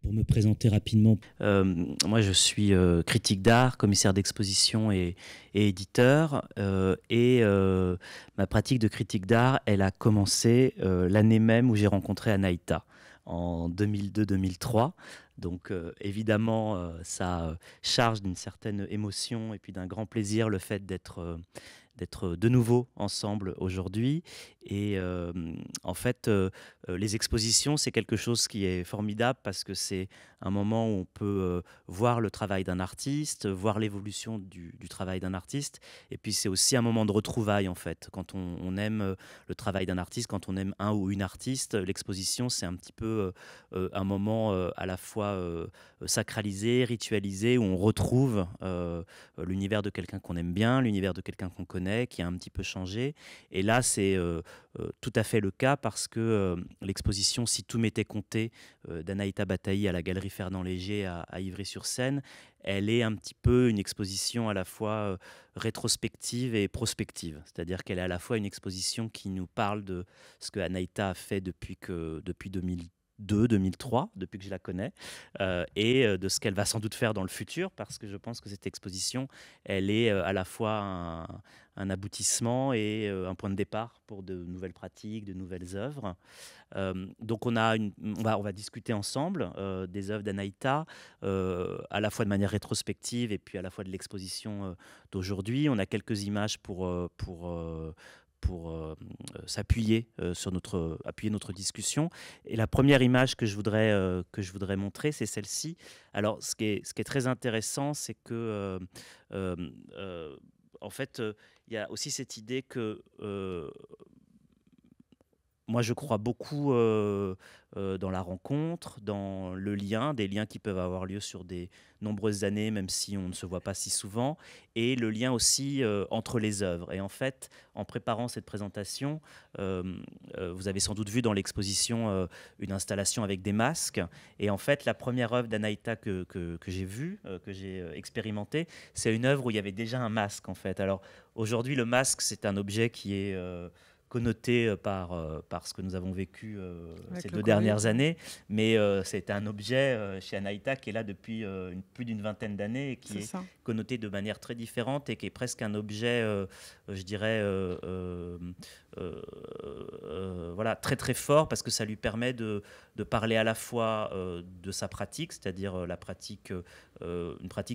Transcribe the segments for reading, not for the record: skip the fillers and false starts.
pour me présenter rapidement. Moi, je suis critique d'art, commissaire d'exposition et éditeur. Ma pratique de critique d'art, elle a commencé l'année même où j'ai rencontré Anaïta, en 2002-2003. Donc évidemment, ça charge d'une certaine émotion et puis d'un grand plaisir le fait d'être de nouveau ensemble aujourd'hui. Et en fait, les expositions, c'est quelque chose qui est formidable parce que c'est un moment où on peut voir le travail d'un artiste, voir l'évolution du travail d'un artiste. Et puis c'est aussi un moment de retrouvailles, en fait. Quand on aime le travail d'un artiste, quand on aime un ou une artiste, l'exposition, c'est un petit peu un moment à la fois sacralisé, ritualisé, où on retrouve l'univers de quelqu'un qu'on aime bien, l'univers de quelqu'un qu'on connaît, qui a un petit peu changé. Et là, c'est tout à fait le cas parce que l'exposition Si tout m'était compté d'Anaïta Bataï à la Galerie Fernand Léger à Ivry-sur-Seine, elle est un petit peu une exposition à la fois rétrospective et prospective. C'est-à-dire qu'elle est à la fois une exposition qui nous parle de ce que Anaïta a fait depuis 2002-2003, depuis que je la connais, et de ce qu'elle va sans doute faire dans le futur, parce que je pense que cette exposition, elle est à la fois un aboutissement et un point de départ pour de nouvelles pratiques, de nouvelles œuvres. Donc on va discuter ensemble des œuvres d'Anaïta, à la fois de manière rétrospective et puis à la fois de l'exposition d'aujourd'hui. On a quelques images pour s'appuyer appuyer notre discussion. Et la première image que je voudrais montrer, c'est celle-ci. Alors, ce qui est très intéressant, c'est que, en fait, il y a aussi cette idée que moi, je crois beaucoup dans la rencontre, dans le lien, des liens qui peuvent avoir lieu sur des nombreuses années, même si on ne se voit pas si souvent, et le lien aussi entre les œuvres. Et en fait, en préparant cette présentation, vous avez sans doute vu dans l'exposition une installation avec des masques. Et en fait, la première œuvre d'Anaïta que j'ai vue, que j'ai expérimentée, c'est une œuvre où il y avait déjà un masque, en fait. Alors, aujourd'hui, le masque, c'est un objet qui est connoté par ce que nous avons vécu ces 2 dernières années, mais c'est un objet chez Anaïta qui est là depuis plus d'une vingtaine d'années et qui est connoté de manière très différente et qui est presque un objet, je dirais, voilà, très très fort parce que ça lui permet de parler à la fois de sa pratique, c'est-à-dire une pratique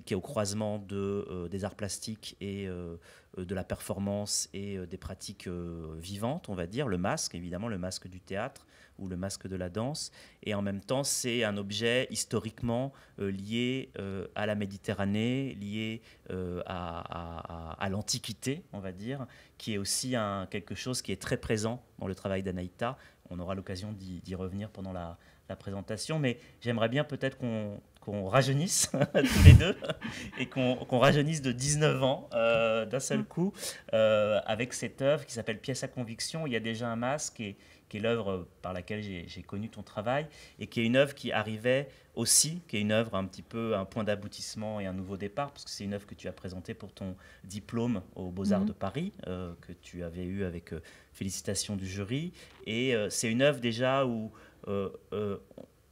qui est au croisement des arts plastiques et de la performance et des pratiques vivantes, on va dire, le masque, évidemment, le masque du théâtre ou le masque de la danse. Et en même temps, c'est un objet historiquement lié à la Méditerranée, lié à l'Antiquité, on va dire, qui est aussi quelque chose qui est très présent dans le travail d'Anaïta. On aura l'occasion d'y revenir pendant la présentation, mais j'aimerais bien peut-être qu'on rajeunisse tous les deux et qu'on rajeunisse de 19 ans d'un seul coup avec cette œuvre qui s'appelle Pièce à conviction. Il y a déjà un masque qui est l'œuvre par laquelle j'ai connu ton travail et qui est une œuvre qui arrivait aussi, qui est une œuvre un petit peu un point d'aboutissement et un nouveau départ, parce que c'est une œuvre que tu as présentée pour ton diplôme aux Beaux-Arts de Paris, que tu avais eu avec félicitations du jury. Et c'est une œuvre déjà où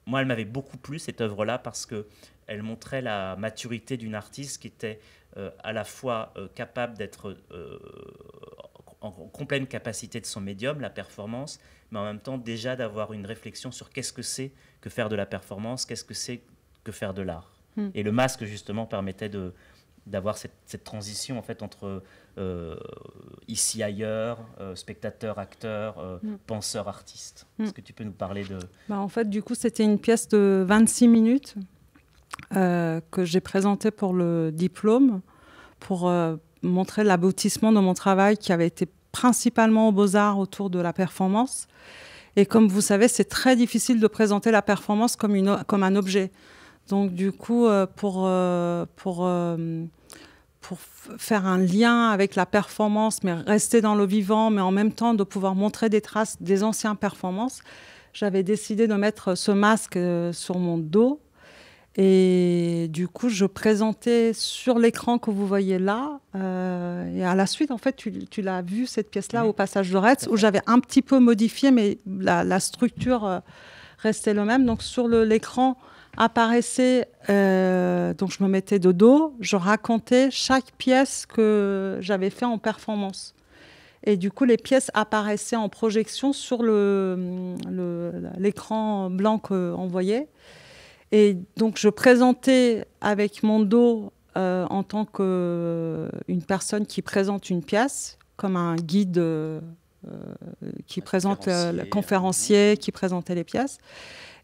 moi, elle m'avait beaucoup plu, cette œuvre-là, parce qu'elle montrait la maturité d'une artiste qui était à la fois capable d'être en pleine capacité de son médium, la performance, mais en même temps déjà d'avoir une réflexion sur qu'est-ce que c'est que faire de la performance, qu'est-ce que c'est que faire de l'art. Et le masque, justement, permettait d'avoir cette transition en fait, entre ici, ailleurs, spectateur, acteur, penseur, artiste. Est-ce que tu peux nous parler de... En fait, du coup, c'était une pièce de 26 minutes que j'ai présentée pour le diplôme, pour montrer l'aboutissement de mon travail qui avait été principalement aux Beaux-Arts autour de la performance. Et comme vous savez, c'est très difficile de présenter la performance comme un objet. Donc, du coup, pour faire un lien avec la performance, mais rester dans le vivant, mais en même temps de pouvoir montrer des traces des anciennes performances, j'avais décidé de mettre ce masque sur mon dos. Et du coup, je présentais sur l'écran que vous voyez là. Et à la suite, en fait, tu l'as vu, cette pièce-là, au Passage de Retz, où j'avais un petit peu modifié, mais la structure restait le même. Donc, sur l'écran, apparaissait, donc je me mettais de dos, je racontais chaque pièce que j'avais fait en performance. Et du coup, les pièces apparaissaient en projection sur l'écran blanc qu'on voyait. Et donc, je présentais avec mon dos en tant qu'une personne qui présente une pièce, comme un guide qui présente le conférencier qui présentait les pièces.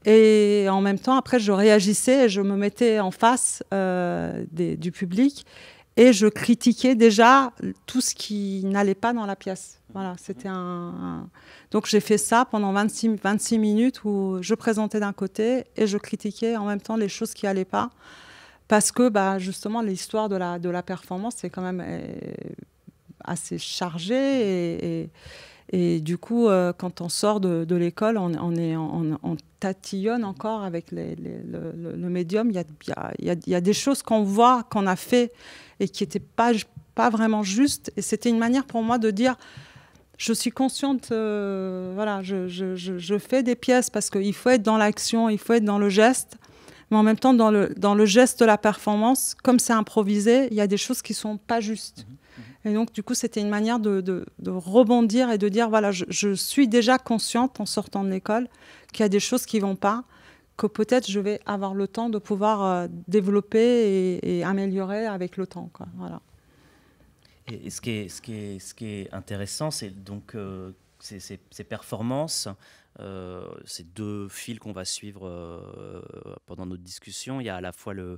Et en même temps, après, je réagissais et je me mettais en face du public et je critiquais déjà tout ce qui n'allait pas dans la pièce. Voilà, c'était Donc, j'ai fait ça pendant 26 minutes où je présentais d'un côté et je critiquais en même temps les choses qui n'allaient pas. Parce que, justement, l'histoire de la performance, c'est quand même assez chargé et du coup, quand on sort de l'école, on tatillonne encore avec le médium. Il y a des choses qu'on voit, qu'on a fait et qui n'étaient pas vraiment justes. Et c'était une manière pour moi de dire, je suis consciente, voilà, je fais des pièces parce qu'il faut être dans l'action, il faut être dans le geste. Mais en même temps, dans le geste de la performance, comme c'est improvisé, il y a des choses qui ne sont pas justes. Et donc, du coup, c'était une manière de rebondir et de dire, voilà, je suis déjà consciente en sortant de l'école qu'il y a des choses qui ne vont pas, que peut-être je vais avoir le temps de pouvoir développer et améliorer avec le temps, quoi. Voilà. Et ce qui est intéressant, c'est donc ces performances, ces deux fils qu'on va suivre pendant notre discussion. Il y a à la fois le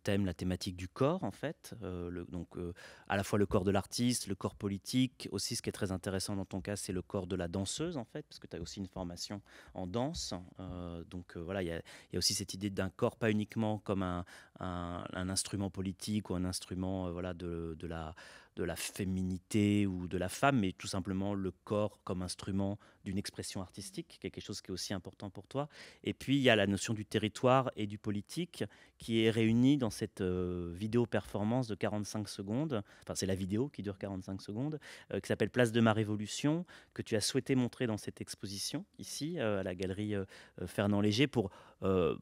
thème, la thématique du corps, en fait, donc à la fois le corps de l'artiste, le corps politique. Aussi, ce qui est très intéressant dans ton cas, c'est le corps de la danseuse, en fait, parce que tu as aussi une formation en danse. Donc voilà, il y a aussi cette idée d'un corps, pas uniquement comme un instrument politique ou un instrument voilà, de la féminité ou de la femme, mais tout simplement le corps comme instrument d'une expression artistique, quelque chose qui est aussi important pour toi. Et puis, il y a la notion du territoire et du politique qui est réunie dans cette vidéo performance de 45 secondes. Enfin, c'est la vidéo qui dure 45 secondes, qui s'appelle Place de ma Révolution, que tu as souhaité montrer dans cette exposition, ici, à la galerie Fernand Léger, pour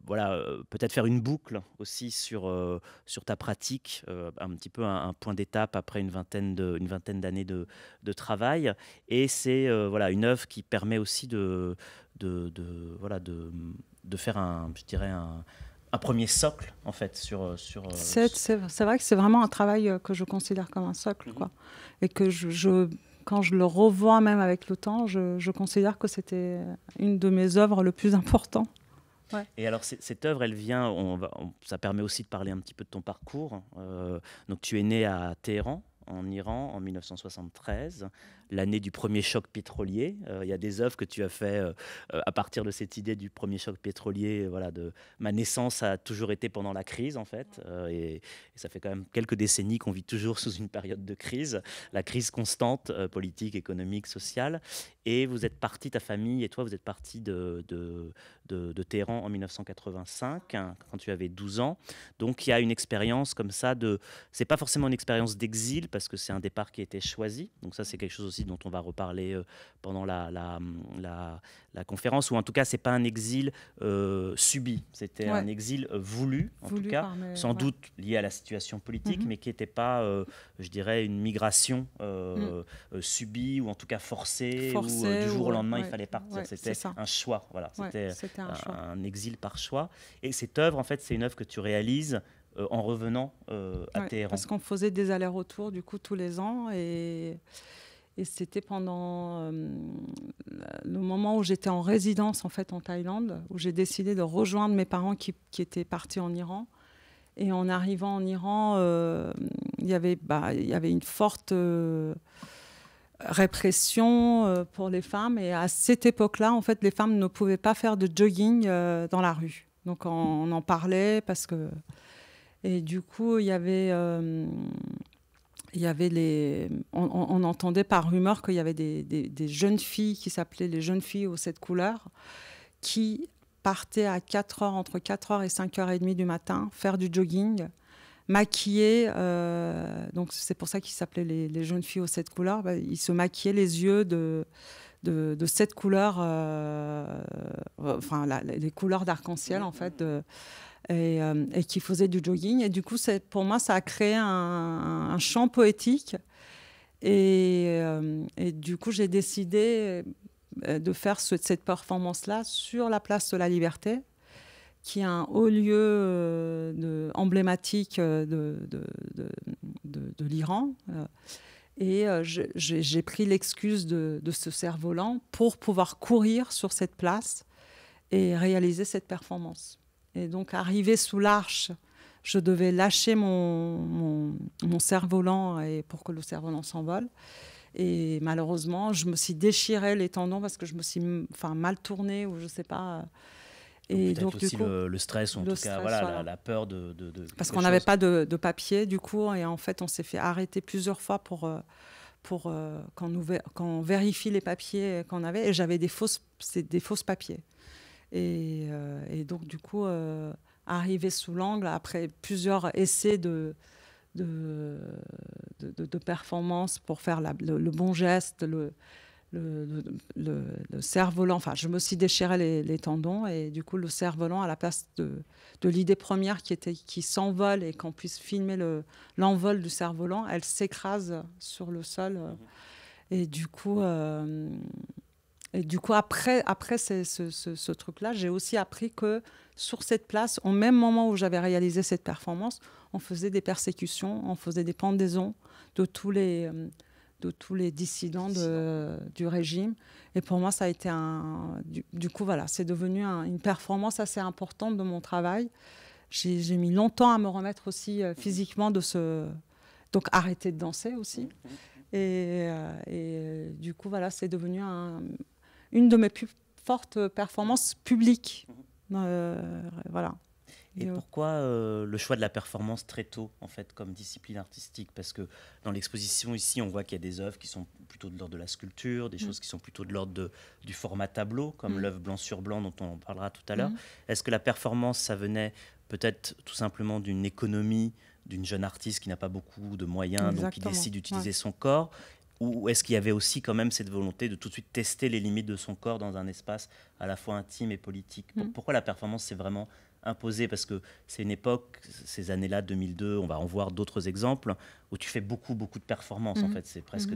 voilà, peut-être faire une boucle aussi sur ta pratique, un petit peu un point d'étape après une vingtaine d'années de travail. Et c'est voilà, une œuvre qui permet aussi de faire je dirais un premier socle en fait c'est vrai que c'est vraiment un travail que je considère comme un socle, quoi. Et que quand je le revois même avec le temps, je considère que c'était une de mes œuvres le plus important. Ouais. Et alors cette œuvre, elle vient, ça permet aussi de parler un petit peu de ton parcours. Donc tu es né à Téhéran, en Iran, en 1973, l'année du premier choc pétrolier. Il y a des œuvres que tu as fait à partir de cette idée du premier choc pétrolier. Voilà, ma naissance a toujours été pendant la crise, en fait. Et ça fait quand même quelques décennies qu'on vit toujours sous une période de crise. La crise constante, politique, économique, sociale. Et vous êtes parti, ta famille et toi, vous êtes partis de Téhéran en 1985, hein, quand tu avais 12 ans. Donc il y a une expérience comme ça c'est pas forcément une expérience d'exil, parce que c'est un départ qui a été choisi. Donc ça, c'est quelque chose aussi dont on va reparler pendant la conférence, ou en tout cas, c'est pas un exil subi. C'était un exil voulu, en tout cas, sans doute lié à la situation politique, mais qui n'était pas, je dirais, une migration subie, ou en tout cas forcée où du jour au lendemain, il fallait partir. C'était un choix. Voilà, c'était un exil par choix. Et cette œuvre, en fait, c'est une œuvre que tu réalises en revenant à Téhéran. Parce qu'on faisait des allers-retours du coup tous les ans, et c'était pendant le moment où j'étais en résidence en fait en Thaïlande, où j'ai décidé de rejoindre mes parents qui étaient partis en Iran. Et en arrivant en Iran, il y avait une forte répression pour les femmes, et à cette époque-là, en fait, les femmes ne pouvaient pas faire de jogging dans la rue. Donc on en parlait parce que... Et du coup, il y avait on entendait par rumeur qu'il y avait des jeunes filles qui s'appelaient les jeunes filles aux 7 couleurs, qui partaient à 4 heures, entre 4h et 5h30 du matin, faire du jogging, maquillaient, donc c'est pour ça qu'ils s'appelaient les jeunes filles aux 7 couleurs, ils se maquillaient les yeux de 7 couleurs, enfin les couleurs d'arc-en-ciel en fait, et qui faisaient du jogging. Et du coup, pour moi, ça a créé un champ poétique. Et du coup, j'ai décidé de faire cette performance-là sur la place de la Liberté, qui est un haut lieu emblématique de l'Iran. Et j'ai pris l'excuse de ce cerf-volant pour pouvoir courir sur cette place et réaliser cette performance. Et donc, arrivé sous l'arche, je devais lâcher mon cerf-volant pour que le cerf-volant s'envole. Et malheureusement, je me suis déchiré les tendons parce que je me suis mal tournée ou je ne sais pas. Et donc, du coup, le stress, ou en tout cas, voilà. La peur de parce qu'on n'avait pas de papier, du coup, et en fait, on s'est fait arrêter plusieurs fois pour quand on vérifie les papiers qu'on avait. Et j'avais des fausses papiers. Et donc, du coup, arrivé sous l'angle, après plusieurs essais de performance pour faire le bon geste, le cerf-volant. Enfin, je me suis déchiré les tendons et du coup, le cerf-volant, à la place de l'idée première qui s'envole et qu'on puisse filmer l'envol du cerf-volant, elle s'écrase sur le sol. Et du coup, après ce truc-là, j'ai aussi appris que sur cette place, au même moment où j'avais réalisé cette performance, on faisait des persécutions, on faisait des pendaisons de tous les dissidents du régime. Et pour moi, ça a été du coup, voilà, c'est devenu une performance assez importante de mon travail. J'ai mis longtemps à me remettre aussi physiquement donc arrêter de danser aussi. Et du coup, voilà, c'est devenu une de mes plus fortes performances publiques. Voilà. Et pourquoi le choix de la performance très tôt, en fait, comme discipline artistique? Parce que dans l'exposition ici, on voit qu'il y a des œuvres qui sont plutôt de l'ordre de la sculpture, des choses qui sont plutôt de l'ordre du format tableau, comme l'œuvre blanc sur blanc dont on parlera tout à l'heure. Est-ce que la performance, ça venait peut-être tout simplement d'une économie d'une jeune artiste qui n'a pas beaucoup de moyens, Exactement. Donc qui décide d'utiliser son corps? Ou est-ce qu'il y avait aussi quand même cette volonté de tout de suite tester les limites de son corps dans un espace à la fois intime et politique? Pourquoi la performance s'est vraiment imposée? Parce que c'est une époque, ces années-là, 2002, on va en voir d'autres exemples, où tu fais beaucoup de performances. En fait, c'est presque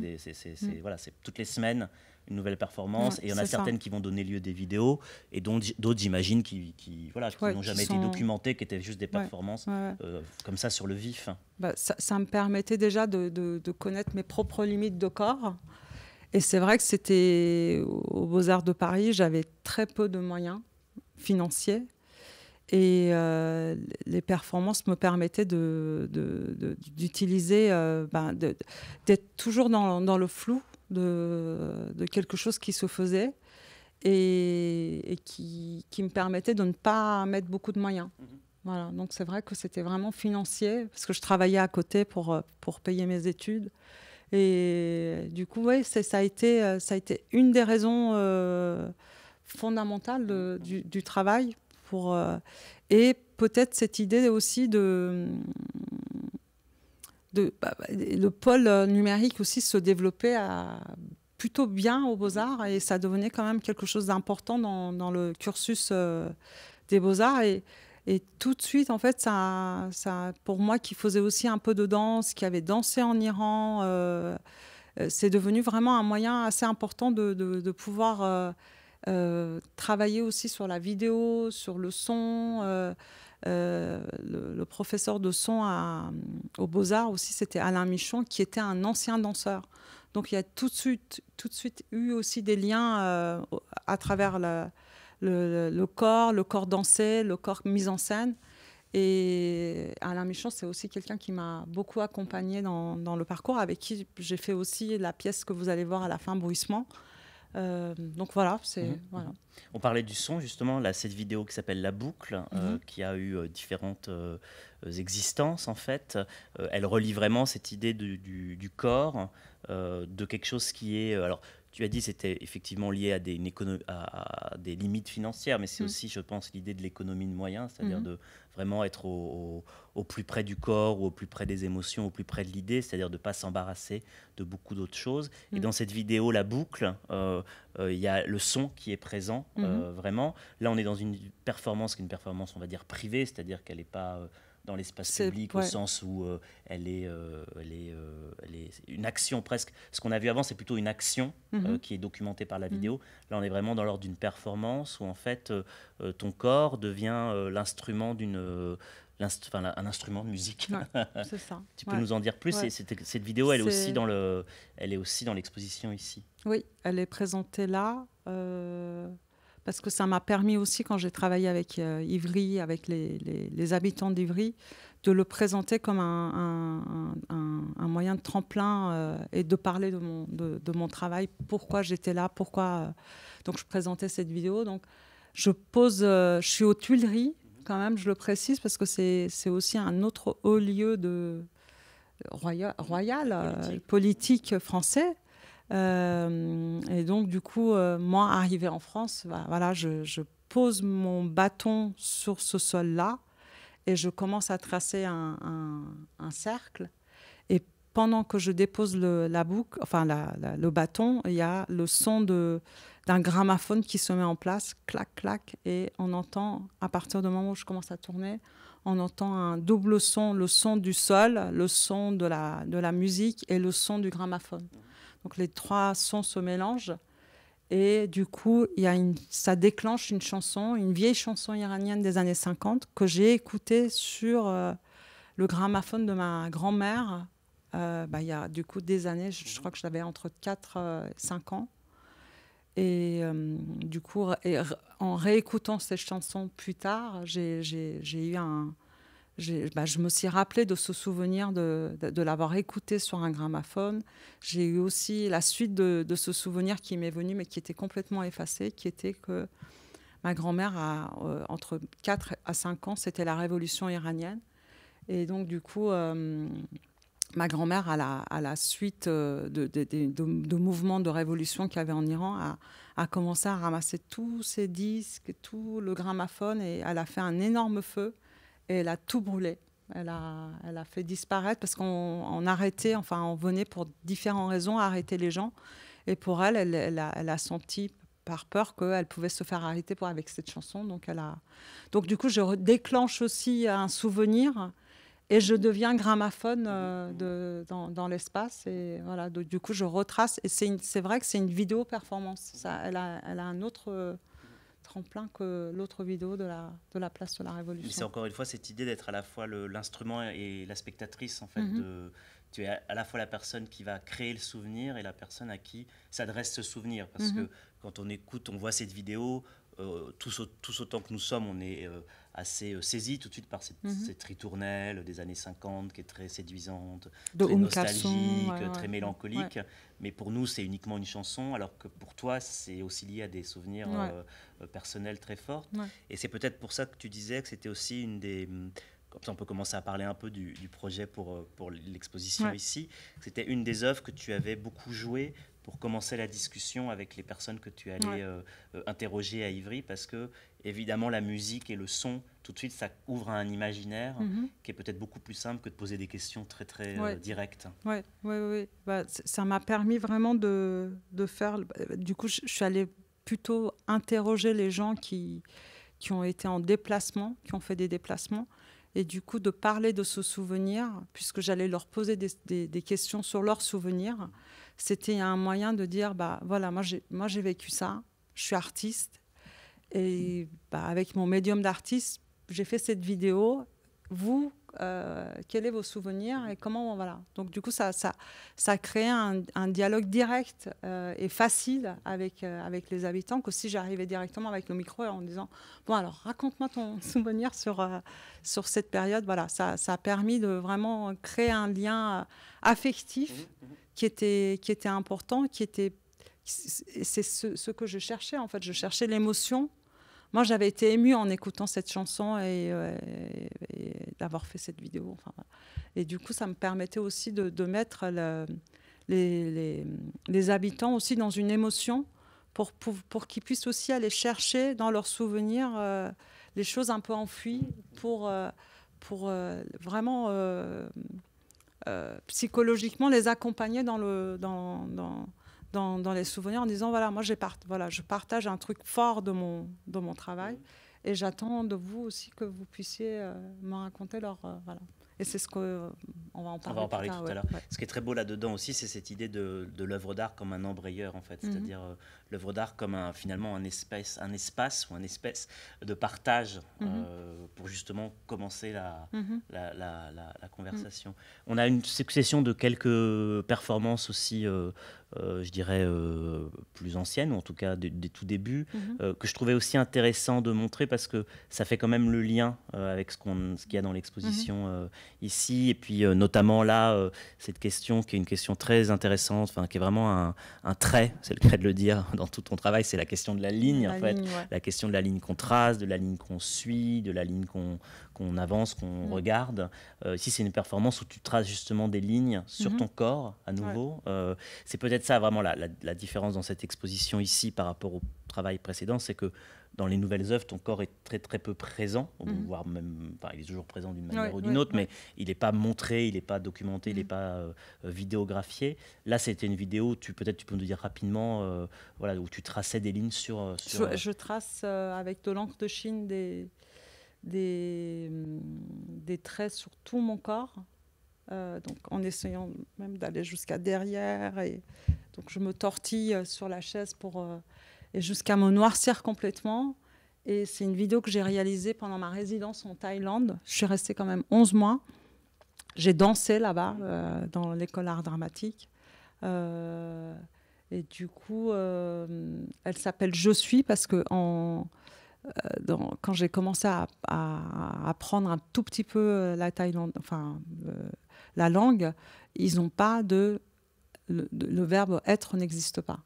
voilà, c'est toutes les semaines une nouvelle performance. Et il y en a certaines qui vont donner lieu à des vidéos, et d'autres, j'imagine, qui n'ont jamais été documentées, qui étaient juste des performances comme ça sur le vif. Ça me permettait déjà de connaître mes propres limites de corps. Et c'est vrai que c'était aux Beaux-Arts de Paris, j'avais très peu de moyens financiers. Et les performances me permettaient d'utiliser, d'être toujours dans le flou de quelque chose qui se faisait et qui me permettait de ne pas mettre beaucoup de moyens. Voilà, donc c'est vrai que c'était vraiment financier, parce que je travaillais à côté pour payer mes études. Et du coup, ça a été une des raisons fondamentales du travail. Et peut-être cette idée aussi le pôle numérique aussi se développait plutôt bien aux Beaux-Arts, et ça devenait quand même quelque chose d'important dans le cursus des Beaux-Arts. Et tout de suite, en fait, ça, pour moi qui faisais aussi un peu de danse, qui avait dansé en Iran, c'est devenu vraiment un moyen assez important de pouvoir travailler aussi sur la vidéo, sur le son. Le professeur de son aux Beaux-Arts aussi, c'était Alain Michon, qui était un ancien danseur. Donc il y a tout de suite eu aussi des liens à travers le corps dansé, le corps mis en scène. Et Alain Michon, c'est aussi quelqu'un qui m'a beaucoup accompagnée dans le parcours, avec qui j'ai fait aussi la pièce que vous allez voir à la fin, Bruissement. Donc voilà, voilà. On parlait du son justement, là, cette vidéo qui s'appelle La Boucle, qui a eu différentes existences en fait. Elle relie vraiment cette idée du corps, de quelque chose qui est... alors, tu as dit c'était effectivement lié à à des limites financières, mais c'est aussi, je pense, l'idée de l'économie de moyens, c'est-à-dire de vraiment être au plus près du corps, ou au plus près des émotions, au plus près de l'idée, c'est-à-dire de ne pas s'embarrasser de beaucoup d'autres choses. Et dans cette vidéo, la boucle, il y a le son qui est présent, vraiment. Là, on est dans une performance qui est une performance, on va dire, privée, c'est-à-dire qu'elle n'est pas dans l'espace public, au sens où elle est une action presque. Ce qu'on a vu avant, c'est plutôt une action qui est documentée par la vidéo. Là, on est vraiment dans l'ordre d'une performance où en fait ton corps devient l'instrument un instrument de musique. C'est ça. Tu peux nous en dire plus? Cette vidéo, elle est aussi dans l'exposition ici. Oui, elle est présentée là. Parce que ça m'a permis aussi, quand j'ai travaillé avec Ivry, avec les habitants d'Ivry, de le présenter comme un moyen de tremplin et de parler de mon travail, pourquoi j'étais là, pourquoi... donc je présentais cette vidéo. Donc je suis aux Tuileries, quand même, je le précise, parce que c'est aussi un autre haut lieu royal, politique français. Et donc, du coup, moi, arrivée en France, voilà, je pose mon bâton sur ce sol-là et je commence à tracer un cercle. Et pendant que je dépose la boucle, enfin le bâton, il y a le son d'un gramophone qui se met en place, clac, clac, et on entend, à partir du moment où je commence à tourner, on entend un double son, le son du sol, le son de la musique et le son du gramophone. Donc les trois sons se mélangent et du coup, ça déclenche une chanson, une vieille chanson iranienne des années 50 que j'ai écoutée sur le gramophone de ma grand-mère il y a du coup des années, je crois que j'avais entre 4 et 5 ans. Et du coup, en réécoutant ces chansons plus tard, j'ai eu je me suis rappelé de ce souvenir de l'avoir écouté sur un gramophone. J'ai eu aussi la suite de ce souvenir qui m'est venu, mais qui était complètement effacé, qui était que ma grand-mère, entre 4 à 5 ans, c'était la révolution iranienne. Et donc, du coup, ma grand-mère, à la suite de mouvements de révolution qu'il y avait en Iran, a commencé à ramasser tous ses disques, tout le gramophone, et elle a fait un énorme feu. Et elle a tout brûlé. Elle a fait disparaître parce qu'on arrêtait, enfin, on venait pour différentes raisons arrêter les gens. Et pour elle, elle a senti par peur qu'elle pouvait se faire arrêter avec cette chanson. Donc du coup, je déclenche aussi un souvenir et je deviens gramophone dans l'espace. Et voilà, du coup, je retrace. Et c'est vrai que c'est une vidéo performance. Elle a un autre... tremplin que l'autre vidéo de la place de la Révolution. Mais c'est encore une fois cette idée d'être à la fois l'instrument et la spectatrice, en fait. Tu es à la fois la personne qui va créer le souvenir et la personne à qui s'adresse ce souvenir. Parce que quand on écoute, on voit cette vidéo, tous autant que nous sommes, on est assez saisis tout de suite par cette ritournelle des années 50 qui est très séduisante, très nostalgique, très mélancolique. Mais pour nous, c'est uniquement une chanson, alors que pour toi, c'est aussi lié à des souvenirs personnels très forts. Et c'est peut-être pour ça que tu disais que c'était aussi une des... Comme ça, on peut commencer à parler un peu du projet pour l'exposition ici. C'était une des œuvres que tu avais beaucoup jouées pour commencer la discussion avec les personnes que tu allais interroger à Ivry, parce que évidemment la musique et le son, tout de suite, ça ouvre à un imaginaire qui est peut-être beaucoup plus simple que de poser des questions très très directes. Oui. Ça m'a permis vraiment de faire... Du coup, je suis allée plutôt interroger les gens qui ont été en déplacement, qui ont fait des déplacements, et du coup de parler de ce souvenir, puisque j'allais leur poser des questions sur leurs souvenirs. C'était un moyen de dire, voilà, moi j'ai vécu ça, je suis artiste, et avec mon médium d'artiste, j'ai fait cette vidéo. Vous, quels sont vos souvenirs et comment, voilà. Donc du coup, ça a créé un dialogue direct et facile avec les habitants, que si j'arrivais directement avec le micro en disant, bon alors raconte-moi ton souvenir sur cette période. Voilà, ça a permis de vraiment créer un lien affectif qui était important, c'est ce que je cherchais en fait. Je cherchais l'émotion. Moi, j'avais été émue en écoutant cette chanson et d'avoir fait cette vidéo. Enfin, voilà. Et du coup, ça me permettait aussi de mettre les habitants aussi dans une émotion pour qu'ils puissent aussi aller chercher dans leurs souvenirs les choses un peu enfouies pour vraiment psychologiquement les accompagner dans les souvenirs en disant voilà, moi je partage un truc fort de mon travail et j'attends de vous aussi que vous puissiez me raconter voilà. Et c'est ce qu'on va en parler, tout à l'heure. Ouais. Ce qui est très beau là-dedans aussi, c'est cette idée de l'œuvre d'art comme un embrayeur, en fait. C'est-à-dire l'œuvre d'art comme finalement un espace ou un espèce de partage pour justement commencer la conversation. On a une succession de quelques performances aussi, je dirais, plus anciennes, ou en tout cas des tout débuts, que je trouvais aussi intéressant de montrer parce que ça fait quand même le lien avec ce qu'il y a dans l'exposition ici, et puis notamment là, cette question qui est une question très intéressante, qui est vraiment un trait, c'est le cas de le dire, dans tout ton travail, c'est la question de la ligne, la question de la ligne qu'on trace, de la ligne qu'on suit, de la ligne qu'on avance, qu'on regarde. Ici, c'est une performance où tu traces justement des lignes sur ton corps, à nouveau. C'est peut-être ça vraiment la différence dans cette exposition ici par rapport au travail précédent, c'est que dans les nouvelles œuvres, ton corps est très très peu présent, voire même, il est toujours présent d'une manière ou d'une autre, mais il n'est pas montré, il n'est pas documenté, il n'est pas vidéographié. Là, c'était une vidéo, peut-être tu peux nous dire rapidement, où tu traçais des lignes sur... Je trace avec de l'encre de Chine des traits sur tout mon corps, donc en essayant même d'aller jusqu'à derrière, et donc je me tortille sur la chaise et jusqu'à me noircir complètement. Et c'est une vidéo que j'ai réalisée pendant ma résidence en Thaïlande. Je suis restée quand même 11 mois. J'ai dansé là-bas, dans l'école d'art dramatique. Et du coup, elle s'appelle « Je suis » parce que quand j'ai commencé à apprendre un tout petit peu la Thaïlande, la langue, ils n'ont pas le verbe « être » n'existe pas.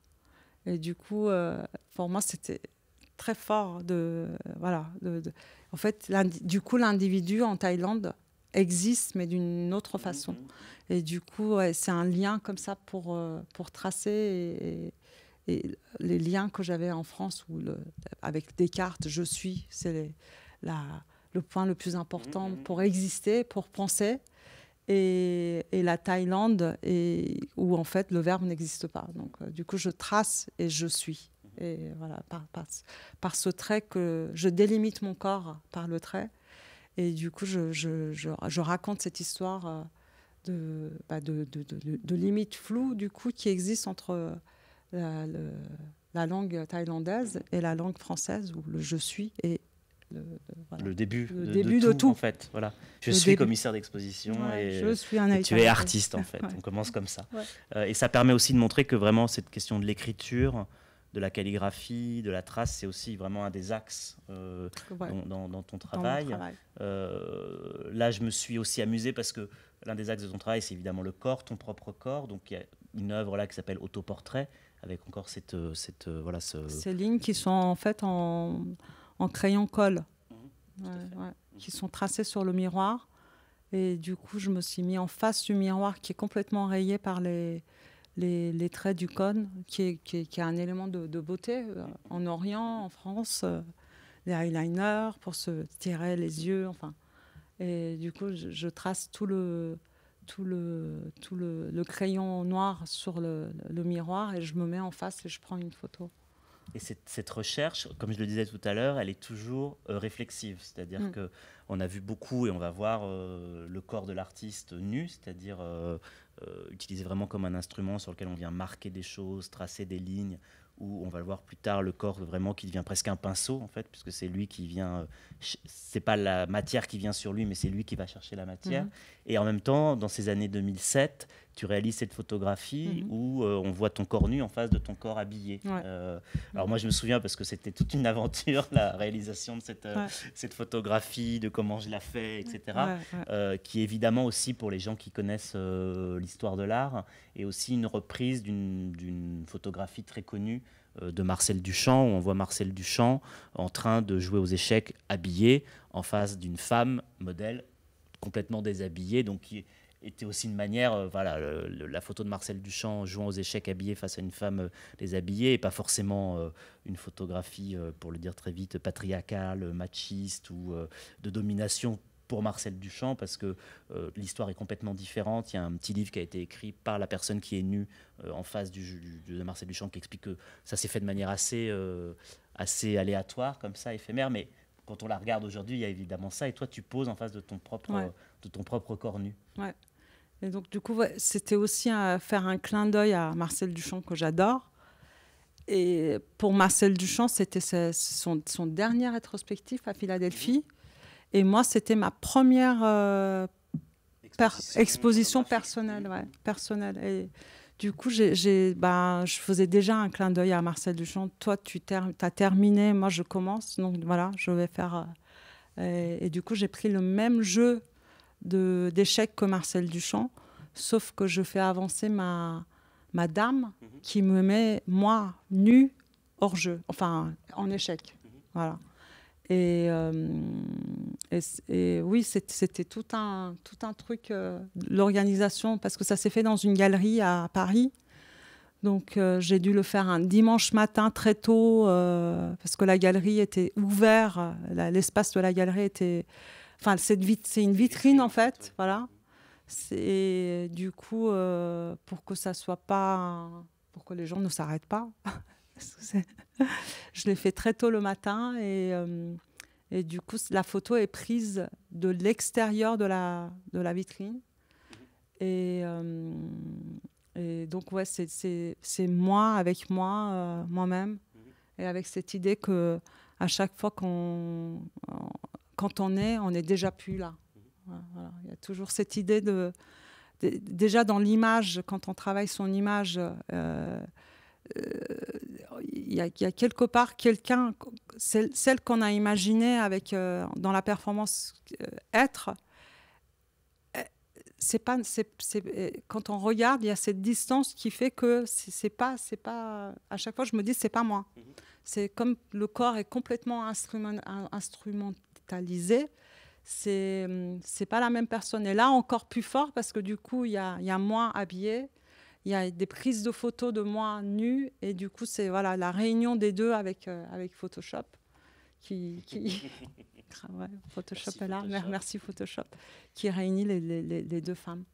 Et du coup, pour moi, c'était très fort en fait, du coup, l'individu en Thaïlande existe, mais d'une autre façon. Et du coup, c'est un lien comme ça pour tracer et les liens que j'avais en France avec Descartes, je suis, c'est le point le plus important pour exister, pour penser. Et la Thaïlande, où en fait le verbe n'existe pas. Donc du coup, je trace et je suis. Et voilà, par ce trait que je délimite mon corps par le trait. Et du coup, je raconte cette histoire de limites floues du coup qui existe entre la langue thaïlandaise et la langue française, où le je suis est le début de tout, en fait. Voilà. Je suis commissaire d'exposition et tu es artiste, en fait. On commence comme ça. Et ça permet aussi de montrer que vraiment cette question de l'écriture, de la calligraphie, de la trace, c'est aussi vraiment un des axes dans ton travail. Là, je me suis aussi amusé parce que l'un des axes de ton travail, c'est évidemment le corps, ton propre corps. Donc il y a une œuvre là qui s'appelle Autoportrait, avec encore ces lignes qui sont en fait en crayon colle, qui sont tracées sur le miroir. Et du coup, je me suis mis en face du miroir qui est complètement rayé par les traits du cône, qui est un élément de beauté en Orient, en France, les eyeliners pour se tirer les yeux, enfin. Et du coup, je trace tout le crayon noir sur le miroir et je me mets en face et je prends une photo. Et cette recherche, comme je le disais tout à l'heure, elle est toujours réflexive. C'est-à-dire qu'on a vu beaucoup, et on va voir le corps de l'artiste nu, c'est-à-dire utilisé vraiment comme un instrument sur lequel on vient marquer des choses, tracer des lignes, où on va le voir plus tard, le corps vraiment qui devient presque un pinceau, en fait, puisque c'est lui qui vient... c'est pas la matière qui vient sur lui, mais c'est lui qui va chercher la matière. Et en même temps, dans ces années 2007, tu réalises cette photographie où on voit ton corps nu en face de ton corps habillé. Alors moi, je me souviens, parce que c'était toute une aventure, la réalisation de cette photographie, de comment je la fais, etc., qui évidemment aussi, pour les gens qui connaissent l'histoire de l'art, est aussi une reprise d'une photographie très connue de Marcel Duchamp, où on voit Marcel Duchamp en train de jouer aux échecs habillé en face d'une femme modèle complètement déshabillée, donc qui était aussi une manière, voilà, la photo de Marcel Duchamp jouant aux échecs habillé face à une femme déshabillée, et pas forcément une photographie, pour le dire très vite, patriarcale, machiste ou de domination pour Marcel Duchamp, parce que l'histoire est complètement différente. Il y a un petit livre qui a été écrit par la personne qui est nue en face de Marcel Duchamp, qui explique que ça s'est fait de manière assez aléatoire, comme ça, éphémère, mais quand on la regarde aujourd'hui, il y a évidemment ça, et toi tu poses en face de ton propre corps nu. Ouais. Et donc du coup, ouais, c'était aussi faire un clin d'œil à Marcel Duchamp que j'adore. Et pour Marcel Duchamp, c'était son dernier rétrospectif à Philadelphie. Et moi, c'était ma première exposition personnelle. Ouais, personnelle. Et du coup, je faisais déjà un clin d'œil à Marcel Duchamp. Toi, tu as terminé, moi, je commence. Donc voilà, je vais faire... et du coup, j'ai pris le même jeu d'échecs que Marcel Duchamp, sauf que je fais avancer ma dame qui me met, moi, nue, hors jeu, enfin, en échec. Voilà. Et oui, c'était tout un truc, l'organisation, parce que ça s'est fait dans une galerie à Paris. Donc, j'ai dû le faire un dimanche matin très tôt, parce que la galerie était ouverte, l'espace de la galerie était... Enfin, c'est une vitrine, en fait, voilà. Du coup, pour que ça soit pas... pour que les gens ne s'arrêtent pas. Je l'ai fait très tôt le matin et du coup, la photo est prise de l'extérieur de la vitrine. Et donc, ouais, c'est moi avec moi, moi-même, et avec cette idée que à chaque fois quand on est déjà plus là. Voilà. Il y a toujours cette idée déjà dans l'image, quand on travaille son image, il y a quelque part quelqu'un, celle qu'on a imaginée dans la performance être. Quand on regarde, il y a cette distance qui fait que c'est pas. À chaque fois, je me dis c'est pas moi. C'est comme le corps est complètement instrumentalisé. C'est pas la même personne. Et là, encore plus fort parce que du coup, il y a moi habillée. Il y a des prises de photos de moi nue et du coup c'est voilà la réunion des deux avec Photoshop qui ouais, Photoshop est là, merci Photoshop, qui réunit les deux femmes.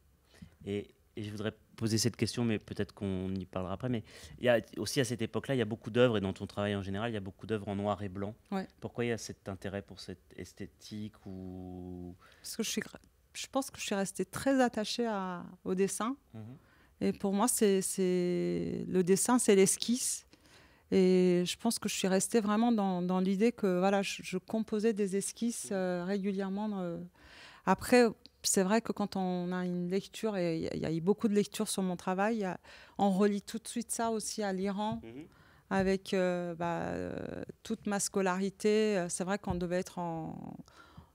Et je voudrais poser cette question, mais peut-être qu'on y parlera après. Mais il y a aussi à cette époque-là, il y a beaucoup d'œuvres, et dans ton travail en général, il y a beaucoup d'œuvres en noir et blanc. Ouais. Pourquoi il y a cet intérêt pour cette esthétique Parce que je pense que je suis restée très attachée au dessin. Et pour moi, le dessin, c'est l'esquisse. Et je pense que je suis restée vraiment dans l'idée que voilà, je composais des esquisses régulièrement. Après, c'est vrai que quand on a une lecture, et il y a eu beaucoup de lectures sur mon travail, on relie tout de suite ça aussi à l'Iran. Avec toute ma scolarité. C'est vrai qu'on devait être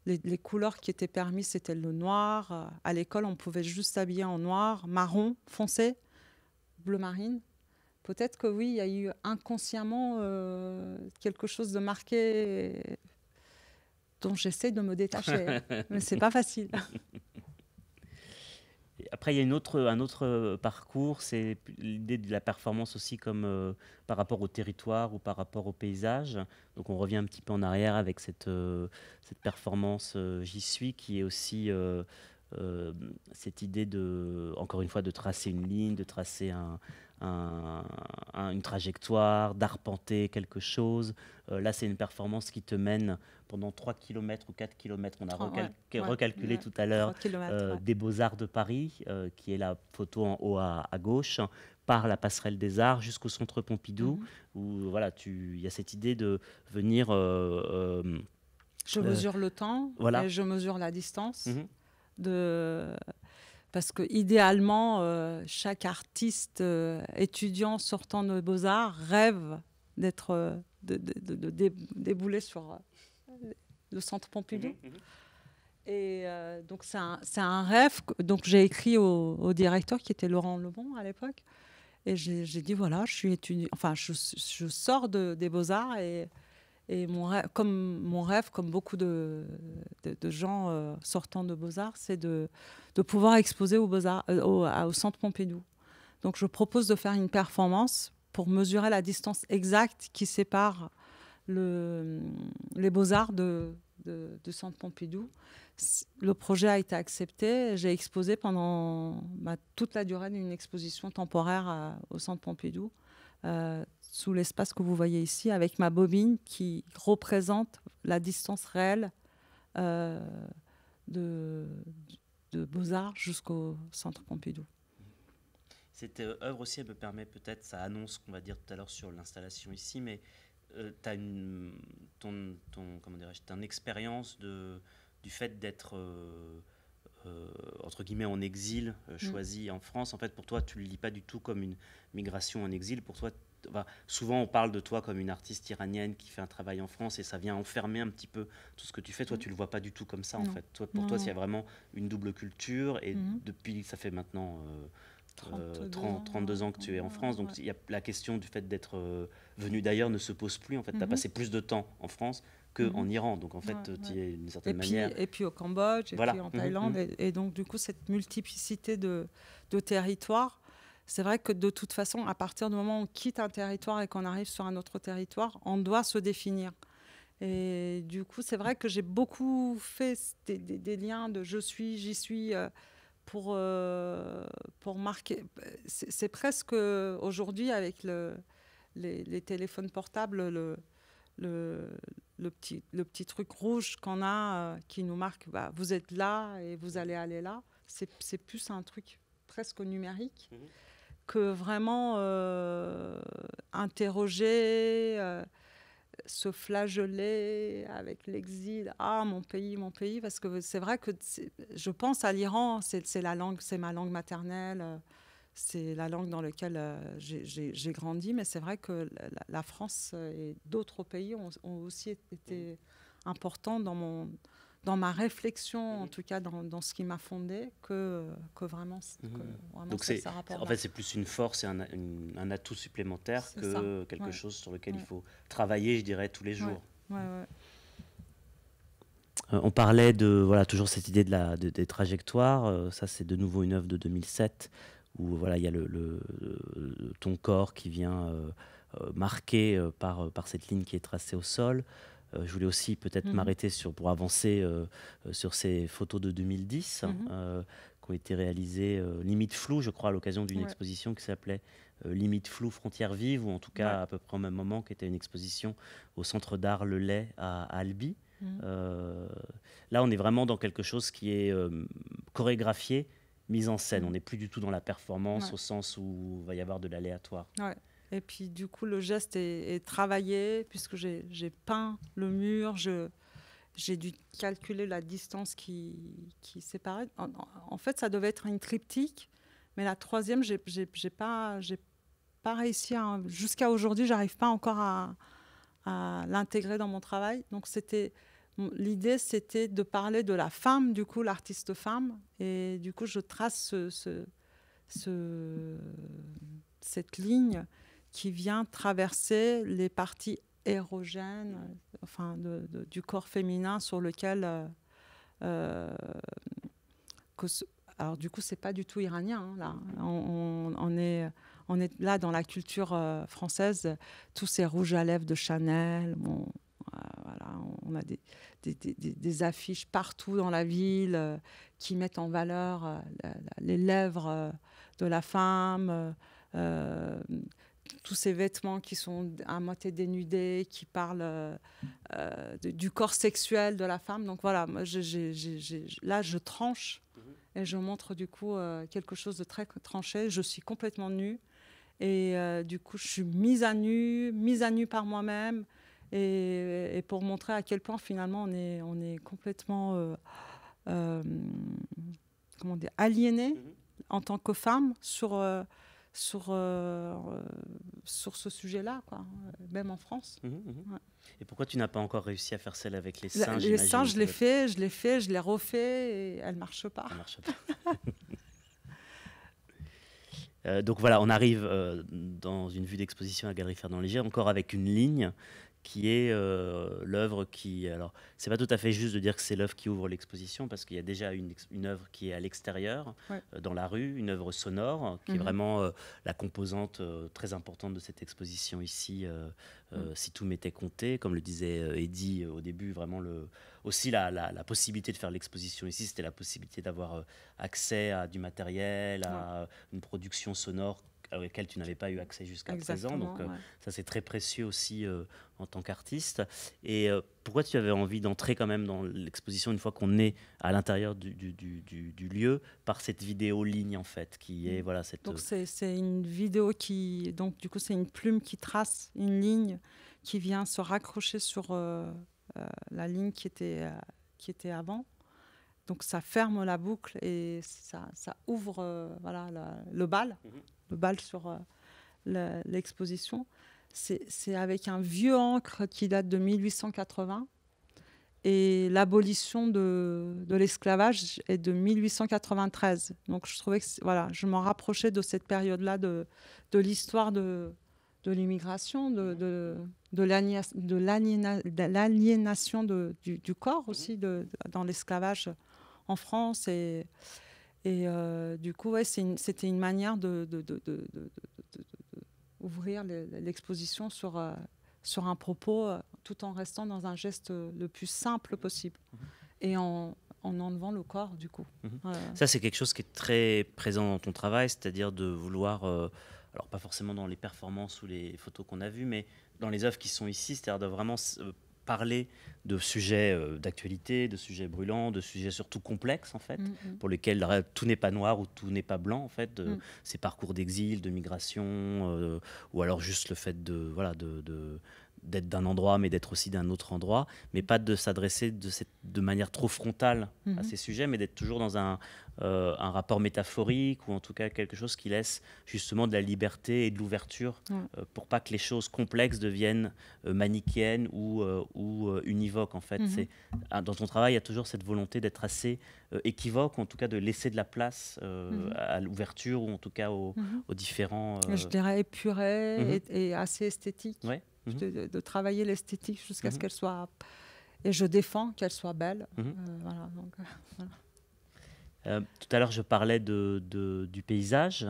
les couleurs qui étaient permises, c'était le noir. À l'école, on pouvait juste s'habiller en noir, marron foncé, bleu marine. Peut-être que oui, il y a eu inconsciemment quelque chose de marqué dont j'essaie de me détacher. Mais c'est pas facile. Après, il y a un autre parcours, c'est l'idée de la performance aussi comme par rapport au territoire ou par rapport au paysage. Donc on revient un petit peu en arrière avec cette performance J'y suis, qui est aussi cette idée encore une fois, de tracer une ligne, de tracer une trajectoire, d'arpenter quelque chose. Là, c'est une performance qui te mène pendant 3 km ou 4 km. On a recalculé tout à l'heure des Beaux-Arts de Paris, qui est la photo en haut à gauche, par la passerelle des Arts jusqu'au centre Pompidou, où voilà, il y a cette idée de venir... je mesure le temps, voilà. Et je mesure la distance. Parce que idéalement, chaque artiste étudiant sortant de Beaux-Arts rêve d'être de débouler sur le centre Pompidou. Et donc c'est un rêve. Donc j'ai écrit au directeur qui était Laurent Lebon à l'époque, et j'ai dit voilà, je suis étudiant, enfin je sors des Beaux-Arts et Et mon rêve, comme beaucoup de gens sortant de Beaux-Arts, c'est de pouvoir exposer au Beaux-Arts, au Centre Pompidou. Donc je propose de faire une performance pour mesurer la distance exacte qui sépare les Beaux-Arts du Centre Pompidou. Le projet a été accepté. J'ai exposé pendant toute la durée d'une exposition temporaire au Centre Pompidou, sous l'espace que vous voyez ici, avec ma bobine qui représente la distance réelle de Beaux-Arts jusqu'au Centre Pompidou. Cette œuvre aussi, elle me permet peut-être, ça annonce qu'on va dire tout à l'heure sur l'installation ici, mais tu as ton expérience du fait d'être entre guillemets en exil, choisi en France. En fait, pour toi, tu ne le lis pas du tout comme une migration en exil. Pour toi, souvent on parle de toi comme une artiste iranienne qui fait un travail en France et ça vient enfermer un petit peu tout ce que tu fais. Toi, tu le vois pas du tout comme ça, en fait. Pour toi, il y a vraiment une double culture et depuis, ça fait maintenant 32 ans que tu es en France, donc il y a la question du fait d'être venu d'ailleurs ne se pose plus. En fait, tu as passé plus de temps en France qu'en Iran, donc en fait, tu es d'une certaine manière... Et puis au Cambodge, voilà. Et puis en Thaïlande, et donc du coup, cette multiplicité de territoires, c'est vrai que de toute façon, à partir du moment où on quitte un territoire et qu'on arrive sur un autre territoire, on doit se définir. Et du coup, c'est vrai que j'ai beaucoup fait des liens de je suis, j'y suis... pour marquer. C'est presque aujourd'hui avec les téléphones portables, le petit truc rouge qu'on a qui nous marque, vous êtes là et vous allez aller là. C'est plus un truc presque numérique que vraiment interroger, se flageller avec l'exil. Ah, mon pays, parce que c'est vrai que je pense à l'Iran, c'est la langue, c'est ma langue maternelle, c'est la langue dans laquelle j'ai grandi, mais c'est vrai que la France et d'autres pays ont aussi été importants dans ma réflexion, en tout cas dans ce qui m'a fondée, que vraiment, donc ça rapporte. En fait, c'est plus une force et un atout supplémentaire que quelque chose sur lequel il faut travailler, je dirais, tous les jours. On parlait de toujours cette idée des trajectoires. Ça, c'est de nouveau une œuvre de 2007 où il y a ton corps qui vient marqué par cette ligne qui est tracée au sol. Je voulais aussi peut-être m'arrêter pour avancer sur ces photos de 2010 qui ont été réalisées limite flou, je crois, à l'occasion d'une exposition qui s'appelait Limite flou, frontières vives, ou en tout cas à peu près au même moment, qui était une exposition au Centre d'art Le Lay à Albi. Là, on est vraiment dans quelque chose qui est chorégraphié, mise en scène. On n'est plus du tout dans la performance au sens où il va y avoir de l'aléatoire. Et puis du coup, le geste est travaillé, puisque j'ai peint le mur, j'ai dû calculer la distance qui séparait. En fait, ça devait être une triptyque, mais la troisième, j'ai pas réussi. Jusqu'à aujourd'hui, j'arrive pas encore à l'intégrer dans mon travail. Donc l'idée, c'était de parler de la femme, du coup, l'artiste femme, et du coup, je trace cette ligne qui vient traverser les parties érogènes, du corps féminin sur lequel... alors du coup, c'est pas du tout iranien. Là, on est là dans la culture française. Tous ces rouges à lèvres de Chanel. On a des affiches partout dans la ville qui mettent en valeur les lèvres de la femme. Tous ces vêtements qui sont à moitié dénudés, qui parlent du corps sexuel de la femme. Donc voilà, moi, là, je tranche et je montre du coup quelque chose de très tranché. Je suis complètement nue et du coup, je suis mise à nu par moi-même et pour montrer à quel point finalement on est complètement comment dire, aliéné en tant que femme sur ce sujet-là, quoi, même en France. Et pourquoi tu n'as pas encore réussi à faire celle avec les seins? Les seins, je l'ai fait, je l'ai refait, et elle ne marche pas. Elle marche pas. Donc voilà, on arrive dans une vue d'exposition à Galerie Fernand Léger, encore avec une ligne qui est l'œuvre qui... Alors, c'est pas tout à fait juste de dire que c'est l'œuvre qui ouvre l'exposition, parce qu'il y a déjà une œuvre qui est à l'extérieur, Ouais. dans la rue, une œuvre sonore, qui est vraiment la composante très importante de cette exposition ici, si tout m'était compté. Comme le disait Eddy au début, vraiment aussi la possibilité de faire l'exposition ici, c'était la possibilité d'avoir accès à du matériel, à une production sonore à laquelle tu n'avais pas eu accès jusqu'à présent. Donc ça, c'est très précieux aussi en tant qu'artiste. Et pourquoi tu avais envie d'entrer quand même dans l'exposition une fois qu'on est à l'intérieur du lieu par cette vidéo ligne, en fait, qui est voilà cette... Donc c'est une vidéo qui... Donc du coup, c'est une plume qui trace une ligne qui vient se raccrocher sur la ligne qui était avant. Donc ça ferme la boucle et ça ouvre voilà, le bal. Le bal sur l'exposition. C'est avec un vieux encre qui date de 1880 et l'abolition de l'esclavage est de 1893. Donc je trouvais que voilà, je m'en rapprochais de cette période-là de l'histoire de l'immigration, de l'aliénation du corps aussi dans l'esclavage en France et du coup, c'était une manière d'ouvrir l'exposition sur un propos tout en restant dans un geste le plus simple possible et en enlevant le corps, du coup. Ça, c'est quelque chose qui est très présent dans ton travail, c'est-à-dire de vouloir, alors pas forcément dans les performances ou les photos qu'on a vues, mais dans les œuvres qui sont ici, c'est-à-dire de vraiment parler de sujets d'actualité, de sujets brûlants, de sujets surtout complexes en fait, pour lesquels tout n'est pas noir ou tout n'est pas blanc en fait, ces parcours d'exil, de migration, ou alors juste le fait d'être d'un endroit mais d'être aussi d'un autre endroit, mais pas de s'adresser de manière trop frontale à ces sujets, mais d'être toujours dans un rapport métaphorique ou en tout cas quelque chose qui laisse justement de la liberté et de l'ouverture pour pas que les choses complexes deviennent manichéennes ou univoques en fait. Dans ton travail, il y a toujours cette volonté d'être assez équivoque, ou en tout cas de laisser de la place à l'ouverture ou en tout cas aux différents... Je dirais épuré et assez esthétique. Ouais. De travailler l'esthétique jusqu'à ce qu'elle soit... Et je défends qu'elle soit belle. Voilà, donc, voilà. Tout à l'heure, je parlais du paysage,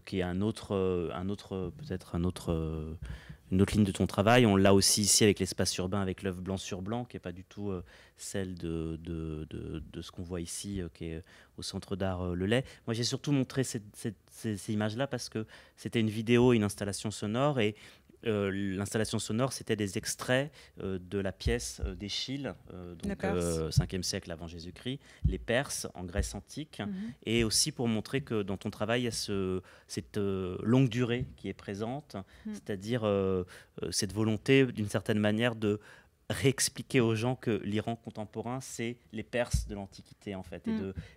qui est une autre ligne de ton travail. On l'a aussi ici avec l'espace urbain, avec l'œuvre blanc sur blanc, qui n'est pas du tout celle de ce qu'on voit ici, qui est au Centre d'art Le Lay. Moi, j'ai surtout montré ces images-là parce que c'était une vidéo, une installation sonore, et l'installation sonore, c'était des extraits de la pièce d'Échille, donc 5e siècle avant Jésus-Christ, les Perses en Grèce antique, et aussi pour montrer que dans ton travail, il y a cette longue durée qui est présente, c'est-à-dire cette volonté, d'une certaine manière, de réexpliquer aux gens que l'Iran contemporain, c'est les Perses de l'Antiquité, en fait,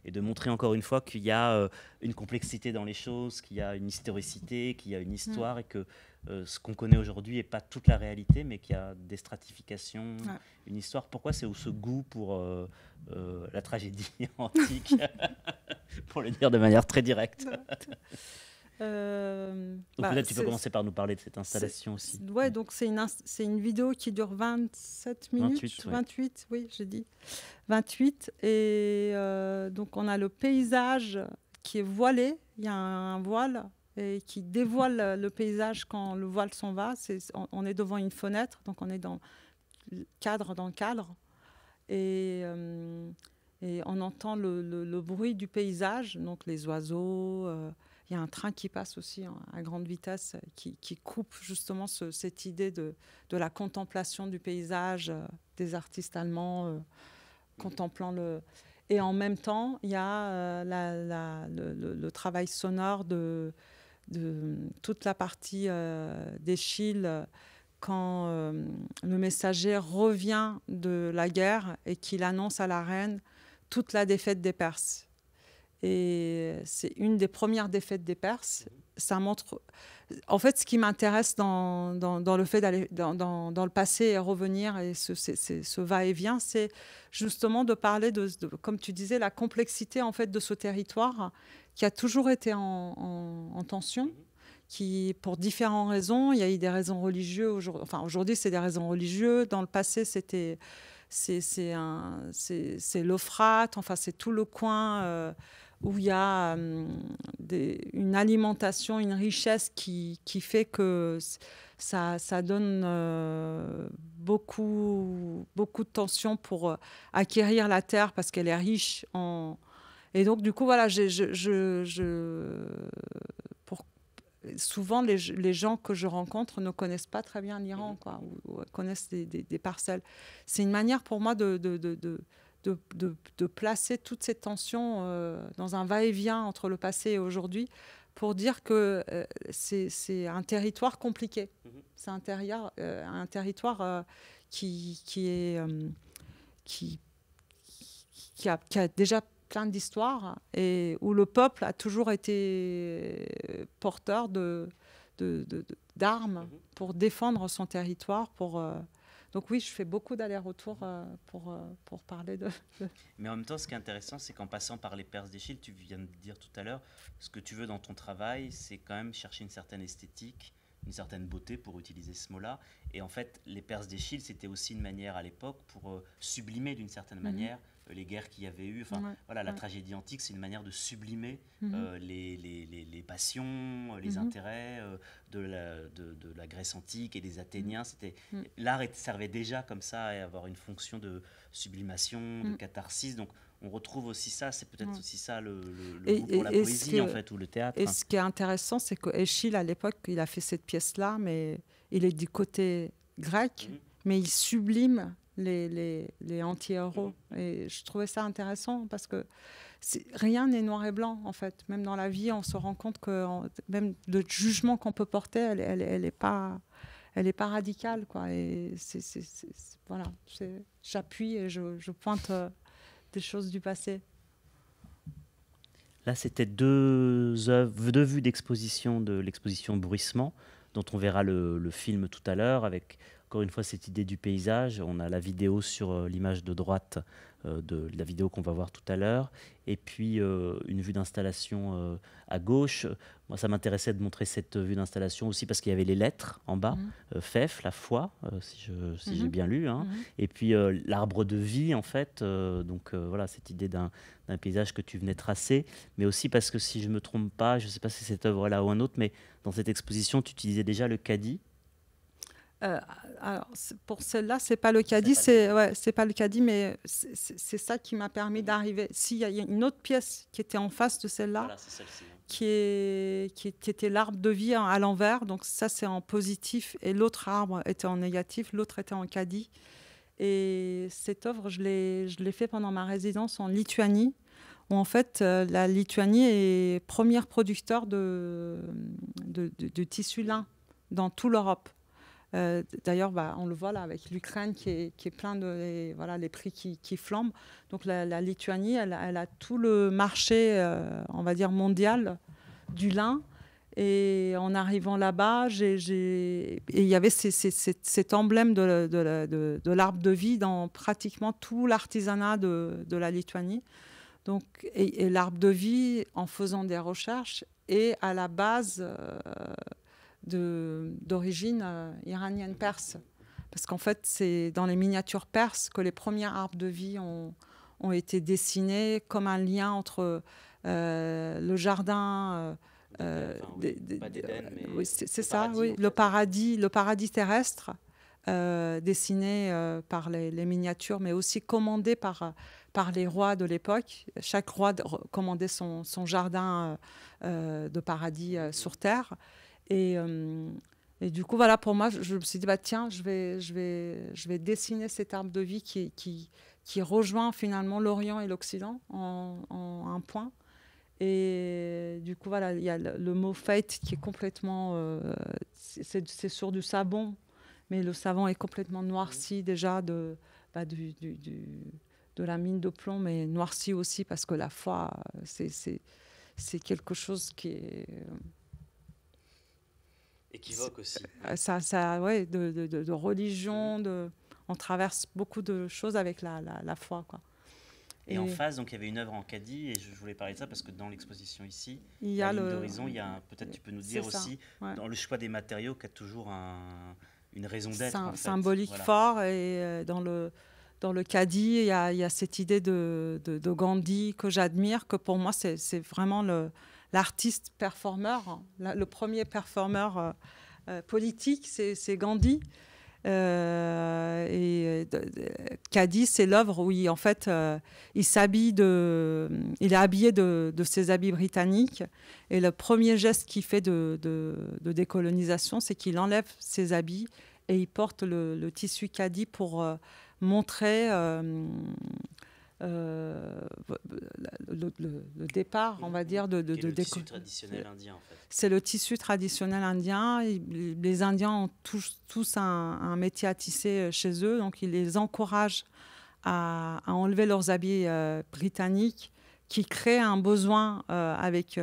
et de montrer encore une fois qu'il y a une complexité dans les choses, qu'il y a une historicité, qu'il y a une histoire, et que ce qu'on connaît aujourd'hui n'est pas toute la réalité, mais qu'il y a des stratifications, une histoire. Pourquoi c'est ce goût pour la tragédie antique, pour le dire de manière très directe? Donc peut-être tu peux commencer par nous parler de cette installation aussi. Ouais, donc c'est une vidéo qui dure 27 minutes, 28, oui, j'ai dit 28. Et donc on a le paysage qui est voilé, il y a un voile et qui dévoile le paysage quand le voile s'en va. On est devant une fenêtre, donc on est dans le cadre. Et on entend le bruit du paysage, donc les oiseaux... Il y a un train qui passe aussi à grande vitesse qui coupe justement cette idée de la contemplation du paysage, des artistes allemands contemplant le... Et en même temps, il y a le travail sonore de toute la partie d'Échille quand le messager revient de la guerre et qu'il annonce à la reine toute la défaite des Perses. Et c'est une des premières défaites des Perses. Ça montre... En fait, ce qui m'intéresse dans le fait d'aller dans le passé et revenir, et ce va-et-vient, c'est justement de parler de, comme tu disais, la complexité en fait, de ce territoire qui a toujours été en tension, pour différentes raisons, il y a eu des raisons religieuses. Aujourd'hui, c'est des raisons religieuses. Dans le passé, c'est l'Euphrate. Enfin, c'est tout le coin où il y a une alimentation, une richesse qui fait que ça donne beaucoup de tension pour acquérir la terre parce qu'elle est riche en... Et donc, du coup, voilà, souvent, les gens que je rencontre ne connaissent pas très bien l'Iran, quoi, ou connaissent des parcelles. C'est une manière pour moi de placer toutes ces tensions dans un va-et-vient entre le passé et aujourd'hui pour dire que c'est un territoire compliqué. C'est un territoire qui a déjà plein d'histoires et où le peuple a toujours été porteur d'armes pour défendre son territoire. Donc oui, je fais beaucoup d'allers-retours pour parler de... Mais en même temps, ce qui est intéressant, c'est qu'en passant par les Perses d'Échille, tu viens de dire tout à l'heure, ce que tu veux dans ton travail, c'est quand même chercher une certaine esthétique, une certaine beauté, pour utiliser ce mot-là. Et en fait, les Perses d'Échille, c'était aussi une manière à l'époque pour sublimer d'une certaine manière les guerres qu'il y avait eu. Enfin, voilà, la tragédie antique, c'est une manière de sublimer les passions, les intérêts de la Grèce antique et des Athéniens. L'art servait déjà comme ça à avoir une fonction de sublimation, de catharsis. Donc, on retrouve aussi ça, c'est peut-être aussi ça le goût pour la poésie, en fait, ou le théâtre. Et ce qui est intéressant, c'est qu'Eschyle, à l'époque, il a fait cette pièce-là, mais il est du côté grec, mais il sublime les anti-héros. Et je trouvais ça intéressant parce que rien n'est noir et blanc, en fait. Même dans la vie, on se rend compte que même le jugement qu'on peut porter, elle est pas radicale, quoi. Et voilà, j'appuie et je pointe des choses du passé. Là, c'était deux vues d'exposition de l'exposition Bruissement, dont on verra le film tout à l'heure, avec encore une fois cette idée du paysage. On a la vidéo sur l'image de droite de la vidéo qu'on va voir tout à l'heure, et puis une vue d'installation à gauche. Moi, ça m'intéressait de montrer cette vue d'installation aussi parce qu'il y avait les lettres en bas, Fef, la foi, si j'ai bien lu, hein. Et puis l'arbre de vie, en fait. Donc voilà, cette idée d'un paysage que tu venais tracer, mais aussi parce que si je ne me trompe pas, je ne sais pas si c'est cette œuvre-là ou un autre, mais dans cette exposition, tu utilisais déjà le caddie. Alors, pour celle-là, c'est pas le caddie, c'est pas le caddie, mais c'est ça qui m'a permis d'arriver. S'il y a une autre pièce qui était en face de celle-là, voilà, c'est celle-ci, hein. qui était l'arbre de vie à l'envers, donc ça c'est en positif, et l'autre arbre était en négatif, l'autre était en caddie. Et cette œuvre, je l'ai fait pendant ma résidence en Lituanie, où en fait la Lituanie est premier producteur de tissu lin dans toute l'Europe. D'ailleurs, on le voit là avec l'Ukraine qui est plein de... voilà, les prix qui flambent. Donc la Lituanie, elle a tout le marché, on va dire, mondial du lin. Et en arrivant là-bas, il y avait cet emblème de l'arbre de vie dans pratiquement tout l'artisanat de la Lituanie. Donc, et l'arbre de vie, en faisant des recherches, est à la base... d'origine iranienne perse. Parce qu'en fait, c'est dans les miniatures perses que les premiers arbres de vie ont été dessinés comme un lien entre le jardin... oui, c'est ça, oui, le paradis terrestre, dessiné par les miniatures, mais aussi commandé par les rois de l'époque. Chaque roi commandait son jardin de paradis sur Terre. Et du coup, voilà, pour moi, je me suis dit, tiens, je vais dessiner cet arbre de vie qui rejoint finalement l'Orient et l'Occident en un point. Et du coup, voilà, il y a le mot fate qui est complètement... c'est sur du savon, mais le savon est complètement noirci déjà de la mine de plomb, mais noirci aussi parce que la foi, c'est quelque chose qui est... équivoque aussi. Ouais, de religion, on traverse beaucoup de choses avec la foi, quoi. Et en face, donc, il y avait une œuvre en Cadi, et je voulais parler de ça parce que dans l'exposition ici, il y a la ligne d'horizon, il y a peut-être tu peux nous dire ça, aussi, ouais. dans le choix des matériaux, qu'il y a toujours une raison d'être. En fait. Symbolique Voilà. fort, et dans le Cadi, il y a cette idée de Gandhi que j'admire, que pour moi, c'est vraiment l'artiste performeur, hein. Le premier performeur politique, c'est Gandhi. Cadi, c'est l'œuvre où en fait, il est habillé de ses habits britanniques. Et le premier geste qu'il fait de décolonisation, c'est qu'il enlève ses habits et il porte le tissu Cadi pour montrer le départ, on va dire, le tissu traditionnel indien, en fait. C'est le tissu traditionnel indien. Les Indiens ont tous un métier à tisser chez eux, donc ils les encouragent à enlever leurs habits britanniques, qui créent un besoin avec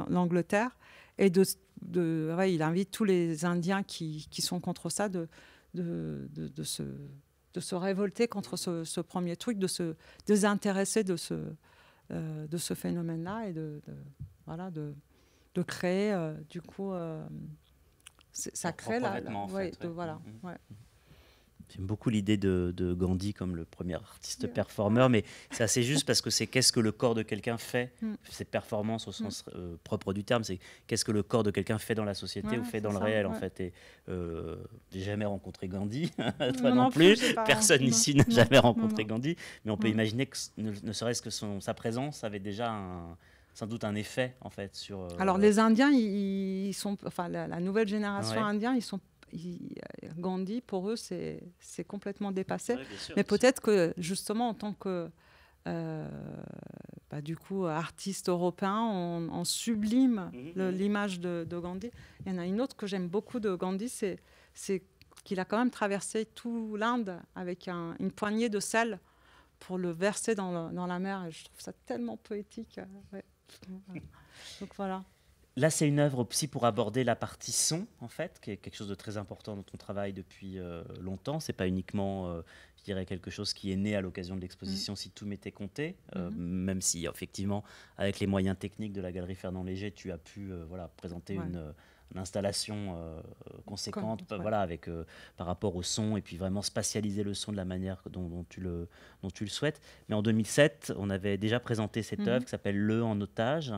l'Angleterre. Et il invite tous les Indiens qui sont contre ça de se révolter contre ce premier truc, de se désintéresser de ce phénomène-là et de créer, du coup, ça crée voilà. Ouais. J'aime beaucoup l'idée de Gandhi comme le premier artiste performeur, mais c'est assez juste parce que c'est qu'est-ce que le corps de quelqu'un fait, ces performances au sens propre du terme, c'est qu'est-ce que le corps de quelqu'un fait dans la société ou fait dans le réel, en fait. Et j'ai jamais rencontré Gandhi, toi non plus, personne ici n'a jamais rencontré Gandhi, mais on peut imaginer que ne serait-ce que sa présence avait déjà sans doute un effet, en fait, sur... Alors, les Indiens, ils sont... Enfin, la nouvelle génération indienne, Gandhi, pour eux, c'est complètement dépassé. Ouais, sûr, mais peut-être que, justement, en tant que, du coup, artiste européen, on sublime l'image de Gandhi. Il y en a une autre que j'aime beaucoup de Gandhi, c'est qu'il a quand même traversé tout l'Inde avec une poignée de sel pour le verser dans la mer. Et je trouve ça tellement poétique. Ouais. Donc voilà. Là, c'est une œuvre aussi pour aborder la partie son, en fait, qui est quelque chose de très important dans ton travail depuis longtemps. C'est pas uniquement, je dirais, quelque chose qui est né à l'occasion de l'exposition Si tout m'était compté, même si, effectivement, avec les moyens techniques de la Galerie Fernand Léger, tu as pu présenter une installation conséquente avec, par rapport au son, et puis vraiment spatialiser le son de la manière dont tu le souhaites. Mais en 2007, on avait déjà présenté cette œuvre qui s'appelle Le en otage,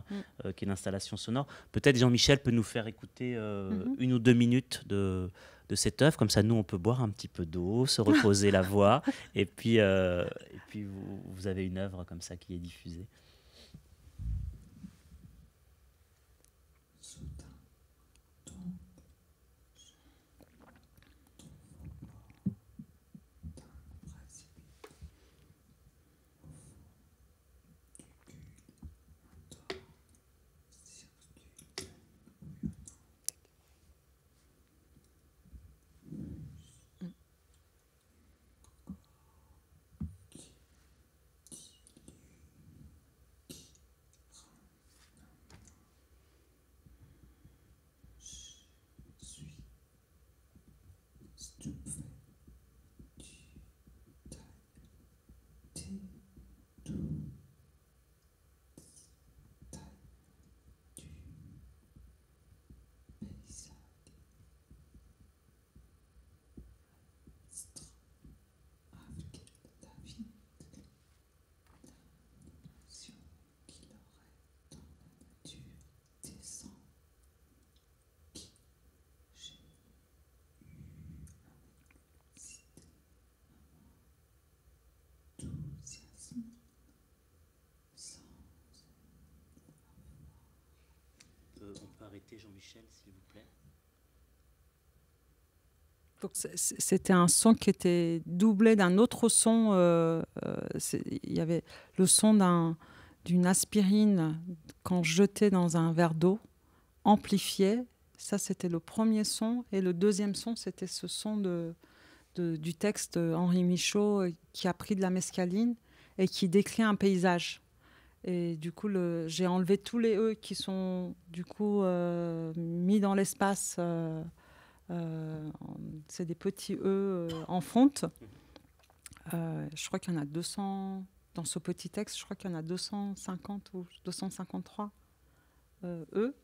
qui est une installation sonore. Peut-être Jean-Michel peut nous faire écouter 1 ou 2 minutes de cette œuvre, comme ça nous on peut boire un petit peu d'eau, se reposer la voix, et puis vous avez une œuvre comme ça qui est diffusée. On peut arrêter Jean-Michel, s'il vous plaît. Donc c'était un son qui était doublé d'un autre son. Il y avait le son d'une aspirine qu'on jetait dans un verre d'eau, amplifié. Ça, c'était le premier son. Et le deuxième son, c'était ce son du texte Henri Michaud qui a pris de la mescaline et qui décrit un paysage. Et du coup, j'ai enlevé tous les E qui sont du coup mis dans l'espace. C'est des petits E en fonte. Je crois qu'il y en a 200 dans ce petit texte, je crois qu'il y en a 250 ou 253 E.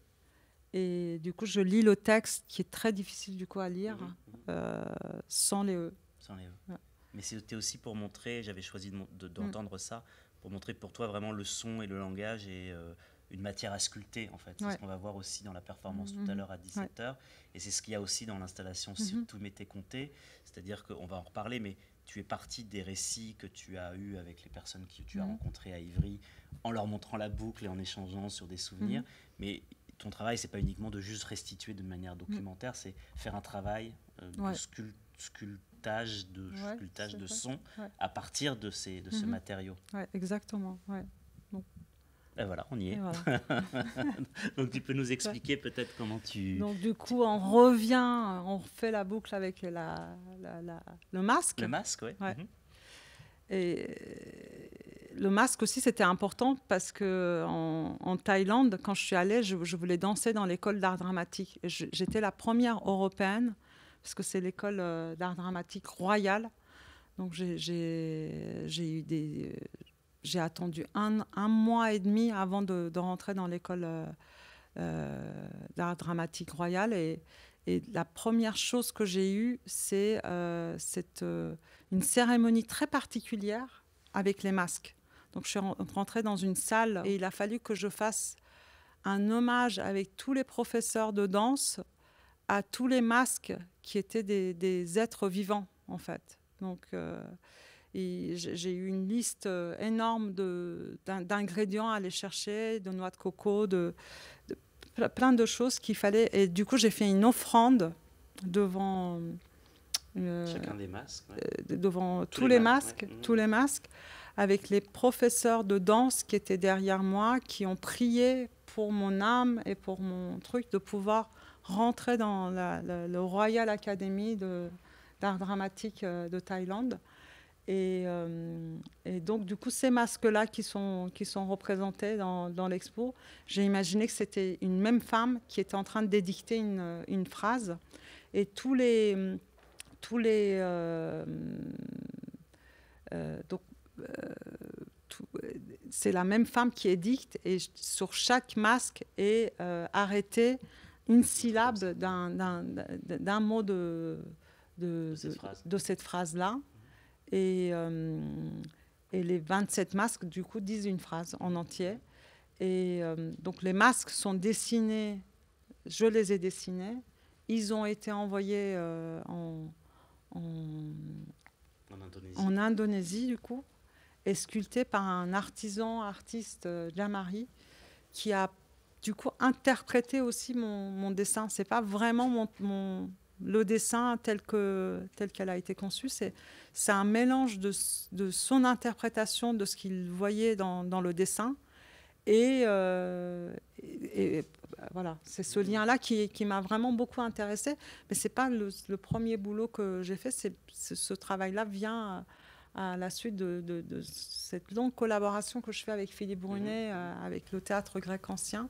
Et du coup, je lis le texte qui est très difficile du coup à lire sans les E. Sans les E. Ouais. Mais c'était aussi pour montrer, j'avais choisi d'entendre ça, pour montrer pour toi vraiment le son et le langage et une matière à sculpter en fait. C'est ce qu'on va voir aussi dans la performance tout à l'heure à 17h. Et c'est ce qu'il y a aussi dans l'installation Si tout m'était compté. C'est-à-dire qu'on va en reparler, mais tu es parti des récits que tu as eus avec les personnes que tu as rencontrées à Ivry, en leur montrant la boucle et en échangeant sur des souvenirs. Mais ton travail, c'est pas uniquement de juste restituer de manière documentaire, c'est faire un travail de sculptage de son à partir de ce matériau. Ouais, exactement. Ouais. Donc, et voilà, on y est. Voilà. Donc tu peux nous expliquer peut-être comment tu... Donc du coup, on revient, on fait la boucle avec le masque. Le masque, oui. Ouais. Et le masque aussi, c'était important parce qu'en Thaïlande, quand je suis allée, je voulais danser dans l'école d'art dramatique. J'étais la première européenne, parce que c'est l'école d'art dramatique royale. Donc j'ai attendu un mois et demi avant de rentrer dans l'école d'art dramatique royale. Et la première chose que j'ai eue, c'est une cérémonie très particulière avec les masques. Donc je suis rentrée dans une salle et il a fallu que je fasse un hommage avec tous les professeurs de danse à tous les masques qui étaient des êtres vivants, en fait. Donc j'ai eu une liste énorme d'ingrédients à aller chercher, de noix de coco, plein de choses qu'il fallait. Et du coup, j'ai fait une offrande devant... chacun des masques. Devant tous les masques, tous les masques, avec les professeurs de danse qui étaient derrière moi, qui ont prié pour mon âme et pour mon truc, de pouvoir rentrer dans le Royal Academy d'art dramatique de Thaïlande. Et donc, du coup, ces masques-là qui sont représentés dans l'expo, j'ai imaginé que c'était une même femme qui était en train d'édicter une phrase. Et c'est la même femme qui édicte, et sur chaque masque est arrêtée une syllabe d'un mot de cette phrase-là. Et les 27 masques, du coup, disent une phrase en entier. Et donc, les masques sont dessinés, je les ai dessinés. Ils ont été envoyés en Indonésie, du coup, et sculptés par un artiste, Jamari, qui a, du coup, interprété aussi mon dessin. C'est pas vraiment le dessin tel qu'elle a été conçue, c'est un mélange de son interprétation de ce qu'il voyait dans le dessin. Et voilà, c'est ce lien-là qui m'a vraiment beaucoup intéressée. Mais ce n'est pas le premier boulot que j'ai fait. Ce travail-là vient à la suite de cette longue collaboration que je fais avec Philippe Brunet, avec le théâtre grec ancien.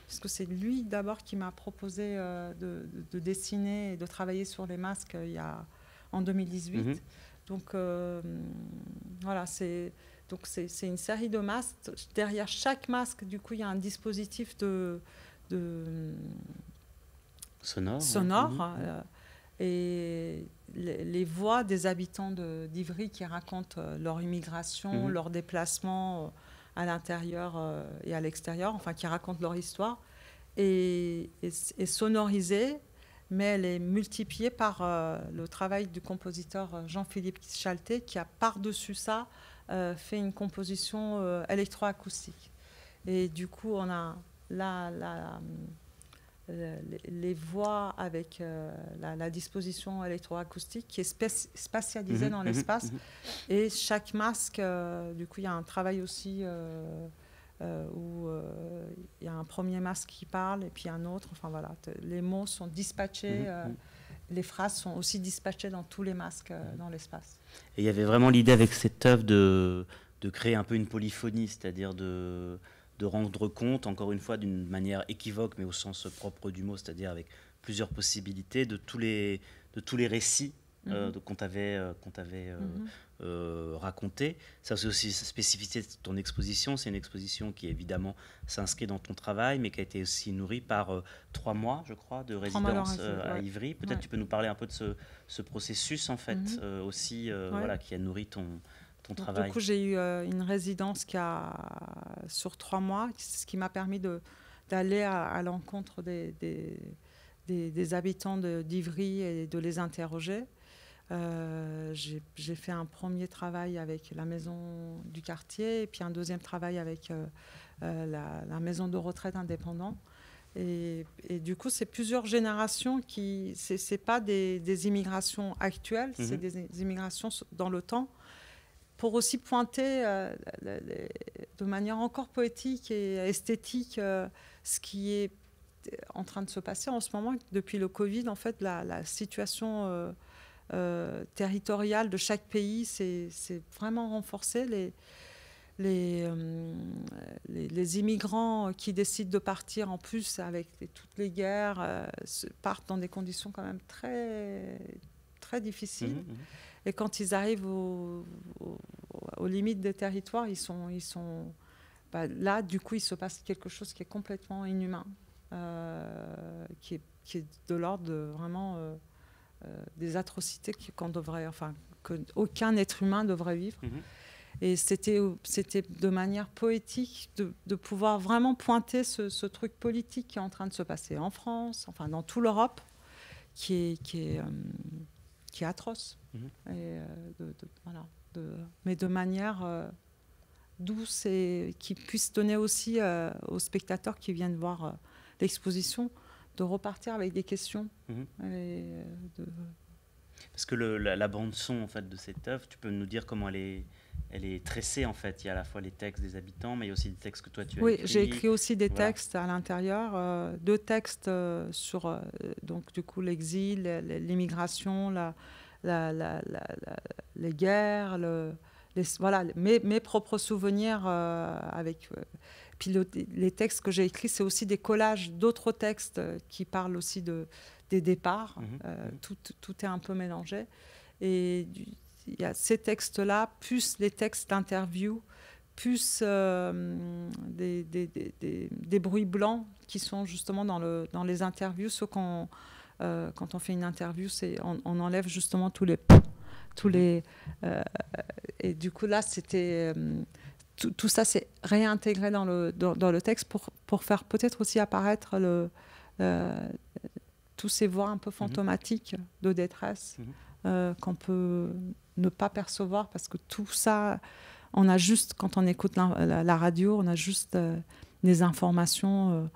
Parce que c'est lui d'abord qui m'a proposé de dessiner et de travailler sur les masques en 2018. Donc voilà, c'est une série de masques. Derrière chaque masque, du coup, il y a un dispositif sonore. Et les voix des habitants d'Ivry qui racontent leur immigration, leur déplacement à l'intérieur et à l'extérieur, enfin qui racontent leur histoire, est sonorisée, mais elle est multipliée par le travail du compositeur Jean-Philippe Chalté, qui a par-dessus ça fait une composition électroacoustique. Et du coup, on a les voix avec la disposition électroacoustique qui est spatialisée dans l'espace. Et chaque masque, du coup, il y a un travail aussi où il y a un premier masque qui parle et puis un autre. Enfin voilà, les mots sont dispatchés, les phrases sont aussi dispatchées dans tous les masques dans l'espace. Et il y avait vraiment l'idée avec cette œuvre de créer un peu une polyphonie, c'est-à-dire de rendre compte, encore une fois, d'une manière équivoque, mais au sens propre du mot, c'est-à-dire avec plusieurs possibilités, de tous les récits qu'on t'avait raconter. Ça, c'est aussi la spécificité de ton exposition. C'est une exposition qui, évidemment, s'inscrit dans ton travail, mais qui a été aussi nourrie par 3 mois, je crois, de résidence à Ivry. Peut-être tu peux nous parler un peu de ce processus, en fait, aussi, voilà, qui a nourri ton travail. Du coup, j'ai eu une résidence sur 3 mois, ce qui m'a permis d'aller à l'encontre des habitants d'Ivry et de les interroger. J'ai fait un premier travail avec la maison du quartier et puis un deuxième travail avec la maison de retraite indépendant. Et du coup, c'est plusieurs générations c'est pas des immigrations actuelles, c'est des immigrations dans le temps, pour aussi pointer de manière encore poétique et esthétique ce qui est en train de se passer en ce moment. Depuis le Covid, en fait, la situation territoriale de chaque pays s'est vraiment renforcée. Les immigrants qui décident de partir, en plus avec toutes les guerres, partent dans des conditions quand même très, très difficiles. Et quand ils arrivent aux limites des territoires, là, du coup, il se passe quelque chose qui est complètement inhumain, qui est de l'ordre de vraiment des atrocités qu'aucun être humain devrait vivre. Et c'était de manière poétique de pouvoir vraiment pointer ce truc politique qui est en train de se passer en France, enfin dans toute l'Europe, qui est atroce. Et mais de manière douce et qui puisse donner aussi aux spectateurs qui viennent voir l'exposition de repartir avec des questions. Parce que la bande-son en fait, de cette œuvre, tu peux nous dire comment elle est tressée en fait. Il y a à la fois les textes des habitants, mais il y a aussi des textes que toi tu as écrits. Oui, j'ai écrit aussi des textes à l'intérieur, 2 textes sur donc du coup l'exil, l'immigration, les guerres, voilà, mes propres souvenirs avec. Puis les textes que j'ai écrits, c'est aussi des collages d'autres textes qui parlent aussi des départs. Tout est un peu mélangé. Et il y a ces textes-là, plus les textes d'interview, plus des bruits blancs qui sont justement dans les interviews. Quand on fait une interview, on enlève justement tous les et du coup là, c'était tout ça, c'est réintégré dans le texte pour faire peut-être aussi apparaître tous ces voix un peu fantomatiques de détresse qu'on peut ne pas percevoir, parce que tout ça, on a juste, quand on écoute la radio, on a juste des informations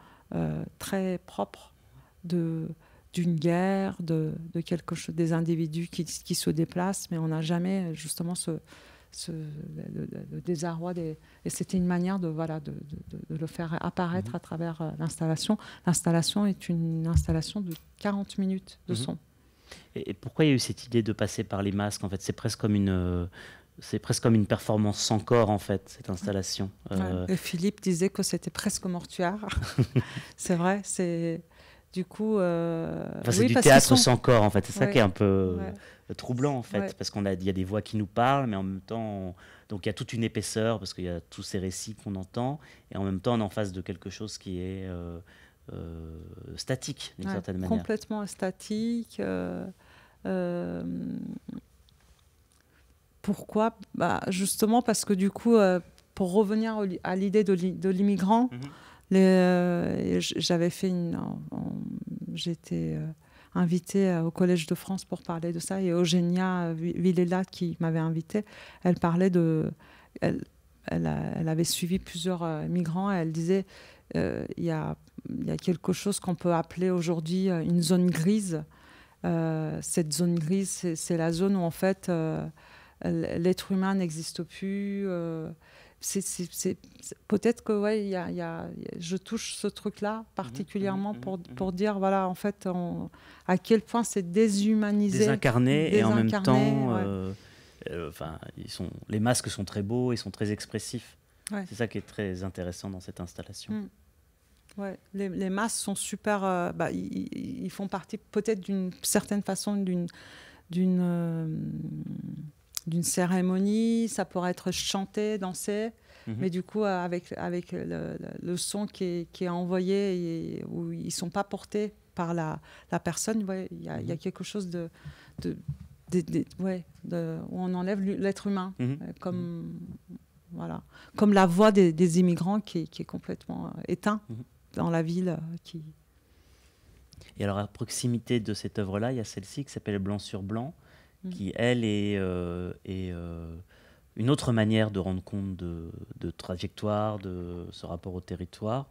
très propres d'une guerre, de quelque chose, des individus qui se déplacent, mais on n'a jamais justement le désarroi et c'était une manière de le faire apparaître à travers l'installation. L'installation est une installation de 40 minutes de son. Et pourquoi il y a eu cette idée de passer par les masques? En fait, c'est presque comme une performance sans corps, en fait, cette installation. Et Philippe disait que c'était presque mortuaire. C'est vrai, c'est... Du coup... c'est du théâtre sans corps, en fait. C'est ça qui est un peu troublant, en fait. Parce qu'il y a des voix qui nous parlent, mais en même temps... Donc il y a toute une épaisseur, parce qu'il y a tous ces récits qu'on entend. Et en même temps, on est en face de quelque chose qui est... statique d'une certaine manière. Complètement statique. Pourquoi? Justement parce que du coup, pour revenir à l'idée de l'immigrant, j'avais fait j'étais invitée au Collège de France pour parler de ça, et Eugénia Villela, qui m'avait invitée, elle parlait elle avait suivi plusieurs migrants, et elle disait il y a quelque chose qu'on peut appeler aujourd'hui une zone grise. Cette zone grise, c'est la zone où en fait l'être humain n'existe plus. Peut-être que je touche ce truc-là particulièrement pour dire voilà, en fait à quel point c'est déshumanisé, désincarné, et en même temps les masques sont très beaux, ils sont très expressifs. C'est ça qui est très intéressant dans cette installation. Ouais, les masques sont super. Ils font partie peut-être d'une certaine façon d'une d'une cérémonie, ça pourrait être chanté, dansé. Mais du coup, avec le son qui est envoyé et où ils ne sont pas portés par la personne, ouais, il y a quelque chose où on enlève l'être humain, voilà. Comme la voix des immigrants qui est complètement éteinte dans la ville. Et alors, à proximité de cette œuvre-là, il y a celle-ci qui s'appelle Blanc sur Blanc, qui, elle, est une autre manière de rendre compte de trajectoire, de ce rapport au territoire.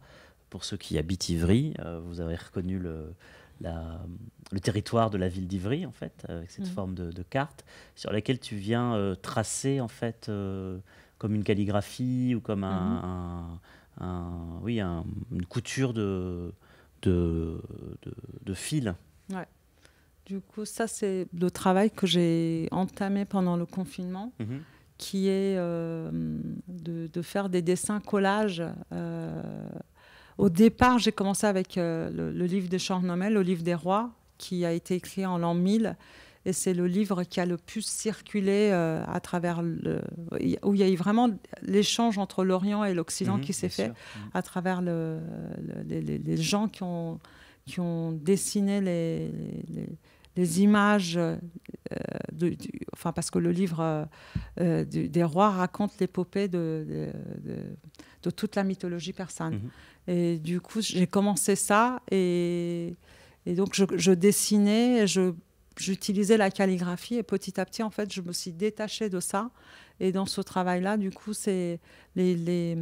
Pour ceux qui habitent Ivry, vous avez reconnu le territoire de la ville d'Ivry, en fait, avec cette forme de carte, sur laquelle tu viens tracer, en fait, comme une calligraphie ou comme une couture de fil. Ouais. Du coup, ça, c'est le travail que j'ai entamé pendant le confinement, qui est de faire des dessins collages. Au départ, j'ai commencé avec le livre de Champnomel, le livre des rois, qui a été écrit en l'an 1000. Et c'est le livre qui a le plus circulé à travers où il y a eu vraiment l'échange entre l'Orient et l'Occident qui s'est fait à travers les gens qui ont dessiné les images, parce que le livre des rois raconte l'épopée de toute la mythologie persane. Et du coup, j'ai commencé ça et donc je dessinais, j'utilisais la calligraphie et petit à petit, en fait, je me suis détachée de ça. Et dans ce travail-là, du coup, c'est les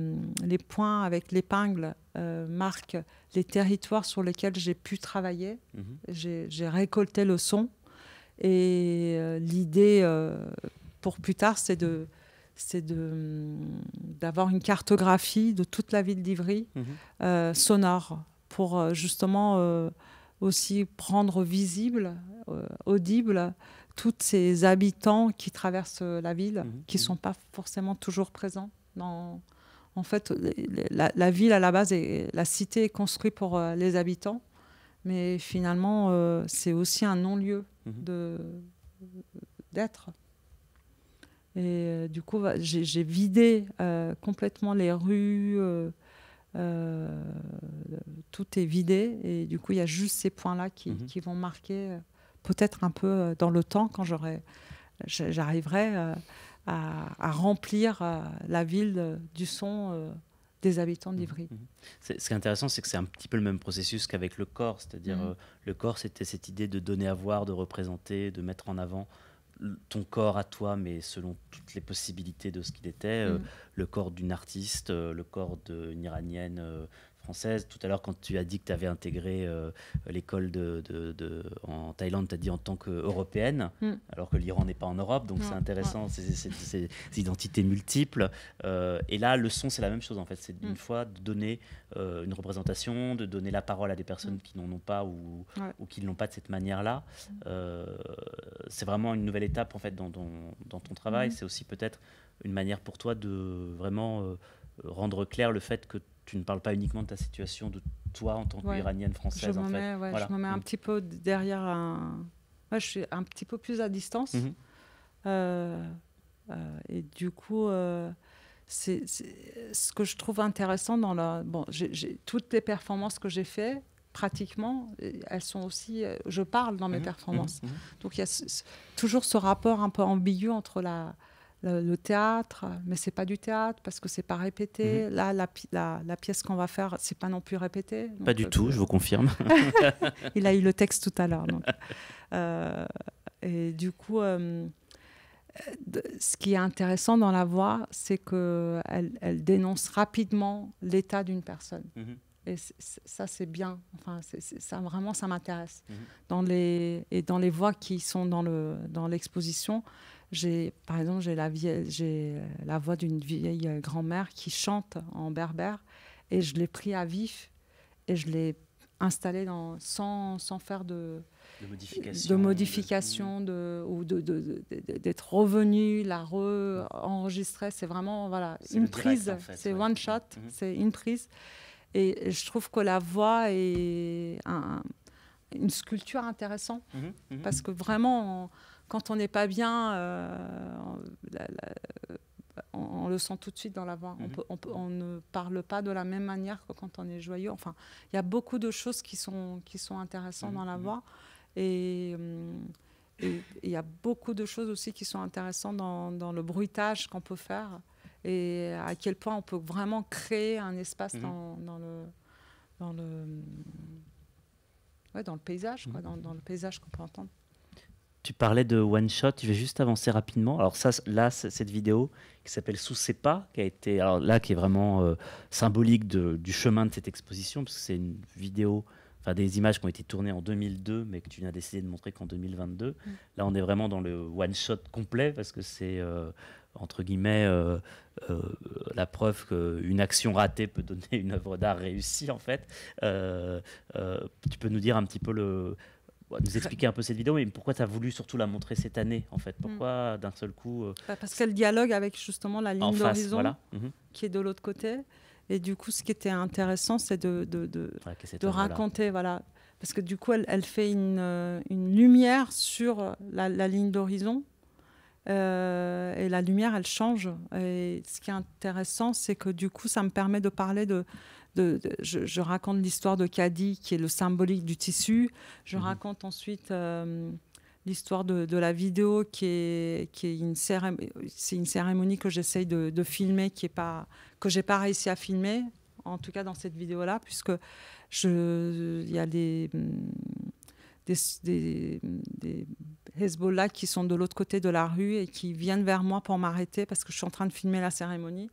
points avec l'épingle marquent les territoires sur lesquels j'ai pu travailler. J'ai récolté le son. Et l'idée pour plus tard, c'est d'avoir une cartographie de toute la ville d'Ivry sonore pour justement aussi prendre visible, audible, tous ces habitants qui traversent la ville, qui ne sont pas forcément toujours présents. En fait, la ville, à la base, la cité est construite pour les habitants, mais finalement, c'est aussi un non-lieu d'être. Et du coup, j'ai vidé complètement les rues, tout est vidé, et du coup, il y a juste ces points-là qui vont marquer peut-être un peu dans le temps, quand j'arriverai à remplir la ville du son des habitants d'Ivry. Ce qui est intéressant, c'est que c'est un petit peu le même processus qu'avec le corps, c'est-à-dire le corps, c'était cette idée de donner à voir, de représenter, de mettre en avant ton corps à toi, mais selon toutes les possibilités de ce qu'il était, le corps d'une artiste, le corps d'une Iranienne française. Tout à l'heure, quand tu as dit que tu avais intégré l'école en Thaïlande, tu as dit en tant qu'européenne, alors que l'Iran n'est pas en Europe, donc c'est intéressant, ces identités multiples. Et là, le son, c'est la même chose, en fait. C'est une fois de donner une représentation, de donner la parole à des personnes qui n'en ont pas ou qui ne l'ont pas de cette manière-là. C'est vraiment une nouvelle étape, en fait, dans ton travail. C'est aussi peut-être une manière pour toi de vraiment rendre clair le fait que tu ne parles pas uniquement de ta situation, de toi en tant qu'Iranienne française. Je me mets un petit peu derrière je suis un petit peu plus à distance. Et du coup, c'est ce que je trouve intéressant dans toutes les performances que j'ai faites, pratiquement, elles sont aussi... je parle dans mes performances. Donc, il y a toujours ce rapport un peu ambigu entre le théâtre, mais c'est pas du théâtre parce que c'est pas répété. Là, la pièce qu'on va faire, c'est pas non plus répété. Donc, pas du tout, je vous confirme. Il a eu le texte tout à l'heure. Et du coup, ce qui est intéressant dans la voix, c'est qu'elle dénonce rapidement l'état d'une personne. Et ça, c'est bien. Enfin, ça, vraiment, ça m'intéresse. Dans les voix qui sont dans l'exposition, par exemple, j'ai la voix d'une vieille grand-mère qui chante en berbère, et je l'ai pris à vif et je l'ai installé sans faire de modification, ou d'être revenu, la re-enregistrer. C'est vraiment une prise, en fait, c'est one shot, c'est une prise. Et je trouve que la voix est une sculpture intéressante, parce que vraiment, quand on n'est pas bien, on le sent tout de suite dans la voix. On ne parle pas de la même manière que quand on est joyeux. Enfin, il y a beaucoup de choses qui sont intéressantes dans la voix. Et il y a beaucoup de choses aussi qui sont intéressantes dans le bruitage qu'on peut faire. Et à quel point on peut vraiment créer un espace dans le paysage, quoi, dans le paysage qu'on peut entendre. Tu parlais de one shot, je vais juste avancer rapidement. Alors ça, là, cette vidéo qui s'appelle Sous ses pas, qui est vraiment symbolique du chemin de cette exposition, parce que c'est une vidéo, enfin des images qui ont été tournées en 2002, mais que tu viens décider de montrer qu'en 2022. Là, on est vraiment dans le one shot complet, parce que c'est entre guillemets la preuve qu'une action ratée peut donner une œuvre d'art réussie, en fait. Tu peux nous dire un petit peu nous expliquer un peu cette vidéo, mais pourquoi tu as voulu surtout la montrer cette année, en fait? Pourquoi d'un seul coup parce qu'elle dialogue avec justement la ligne d'horizon, voilà. qui est de l'autre côté. Et du coup, ce qui était intéressant, c'est de raconter, voilà. Parce que du coup, elle fait une lumière sur la ligne d'horizon. Et la lumière, elle change. Et ce qui est intéressant, c'est que du coup, ça me permet de parler je raconte l'histoire de Kadi, qui est le symbolique du tissu. Je raconte ensuite l'histoire de la vidéo, qui est une cérémonie que j'essaye de filmer, que j'ai pas réussi à filmer, en tout cas dans cette vidéo-là, puisque il y a des Hezbollah qui sont de l'autre côté de la rue et qui viennent vers moi pour m'arrêter parce que je suis en train de filmer la cérémonie.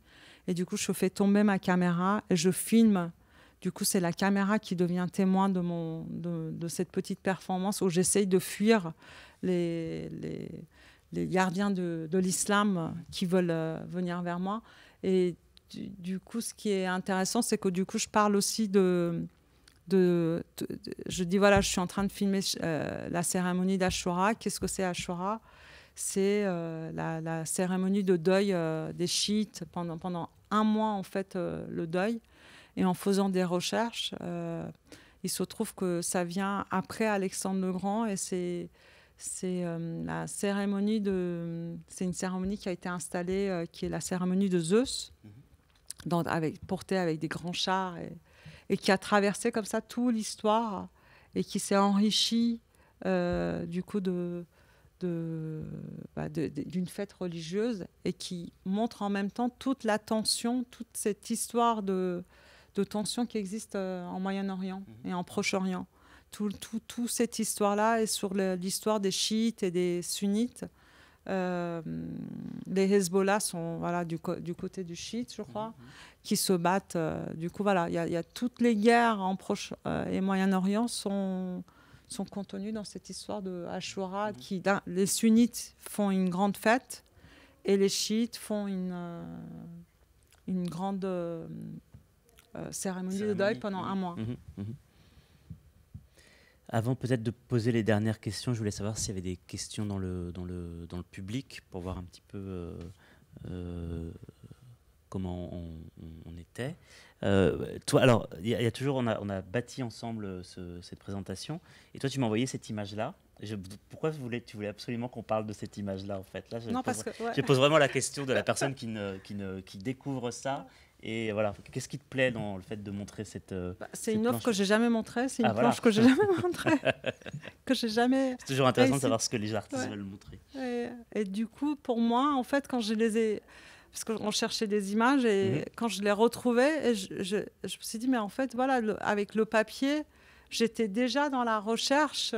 Et du coup, je fais tomber ma caméra et je filme. Du coup, c'est la caméra qui devient témoin de cette petite performance où j'essaye de fuir les gardiens de l'islam qui veulent venir vers moi. Et du coup, ce qui est intéressant, c'est que du coup, je parle aussi je dis, voilà, je suis en train de filmer la cérémonie d'Ashura. Qu'est-ce que c'est Ashura? C'est la cérémonie de deuil des chiites pendant un mois, en fait, le deuil. Et en faisant des recherches, il se trouve que ça vient après Alexandre le Grand, et c'est la cérémonie c'est une cérémonie qui a été installée, qui est la cérémonie de Zeus, portée avec des grands chars, et qui a traversé comme ça toute l'histoire et qui s'est enrichie du coup d'une fête religieuse, et qui montre en même temps toute la tension, toute cette histoire de tension qui existe en Moyen-Orient et en Proche-Orient. Toute cette histoire-là est sur l'histoire des chiites et des sunnites. Les Hezbollah sont du côté du chiite, je crois, qui se battent. Du coup, voilà, il y a toutes les guerres en Proche et Moyen-Orient sont contenues dans cette histoire de Ashura. Les sunnites font une grande fête et les chiites font une grande cérémonie de deuil pendant un mois. Avant peut-être de poser les dernières questions, je voulais savoir s'il y avait des questions dans le public pour voir un petit peu comment on était. Toi, alors, il y a toujours, on a bâti ensemble cette présentation, et toi, tu m'as envoyé cette image-là. Pourquoi tu voulais absolument qu'on parle de cette image-là, en fait? Là, je pose vraiment la question de la personne qui découvre ça. Et voilà, qu'est-ce qui te plaît dans le fait de montrer cette c'est une œuvre que j'ai jamais montrée, c'est une planche que j'ai jamais montrée, que j'ai jamais. C'est toujours intéressant de savoir ce que les artistes veulent montrer. Et du coup, pour moi, en fait, quand je les ai, parce qu'on cherchait des images, et quand je les retrouvais, et je me suis dit, mais en fait, voilà, avec le papier, j'étais déjà dans la recherche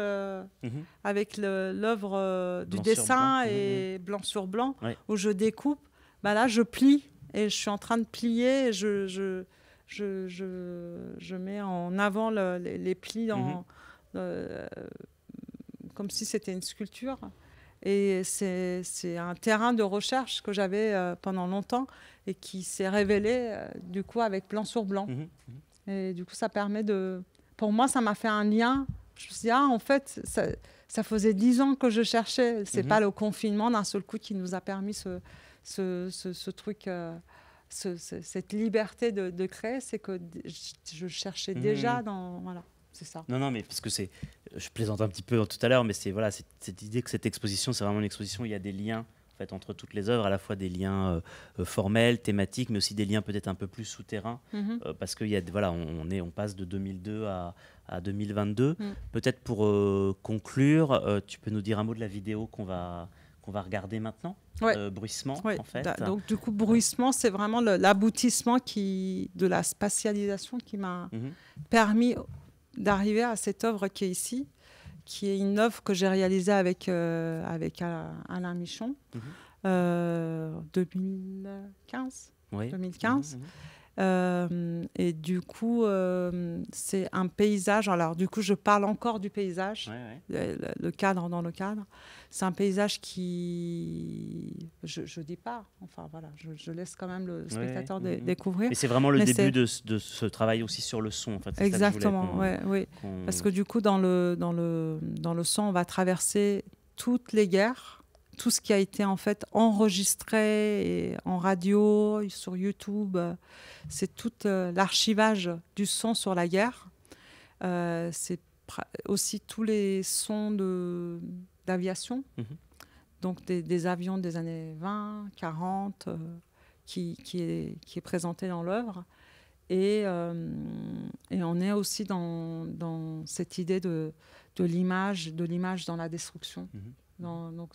avec l'œuvre du dessin et blanc sur blanc, où je découpe. Bah là, je plie. Et je suis en train de plier, et je mets en avant les plis comme si c'était une sculpture. Et c'est un terrain de recherche que j'avais pendant longtemps, et qui s'est révélé du coup avec blanc sur blanc. Et du coup, ça permet pour moi, ça m'a fait un lien. Je me suis dit, en fait, ça faisait 10 ans que je cherchais. C'est pas le confinement d'un seul coup qui nous a permis ce truc, cette liberté de créer. C'est que je cherchais déjà voilà, c'est ça. Non, mais parce que je plaisante un petit peu tout à l'heure, mais c'est voilà, cette idée que cette exposition, c'est vraiment une exposition où il y a des liens en fait, entre toutes les œuvres, à la fois des liens formels, thématiques, mais aussi des liens peut-être un peu plus souterrains, parce qu'il y a, voilà, on passe de 2002 à 2022. Peut-être pour conclure, tu peux nous dire un mot de la vidéo qu'on va regarder maintenant, Ouais. Bruissement, Ouais. en fait. Donc du coup, Bruissement, c'est vraiment l'aboutissement de la spatialisation qui m'a permis d'arriver à cette œuvre qui est ici, qui est une œuvre que j'ai réalisée avec Alain Michon, 2015. Oui. 2015. Et du coup, c'est un paysage. Alors, du coup, je parle encore du paysage, le cadre dans le cadre. C'est un paysage qui. Je dis pas. Enfin, voilà, je laisse quand même le spectateur découvrir. Et c'est vraiment le début de ce travail aussi sur le son, en fait. Exactement, oui. Parce que du coup, dans le son, on va traverser toutes les guerres. Tout ce qui a été en fait enregistré en radio, sur YouTube, c'est tout l'archivage du son sur la guerre. C'est aussi tous les sons d'aviation, donc des avions des années 20, 40, qui est présenté dans l'œuvre. Et on est aussi dans cette idée de l'image dans la destruction. Donc,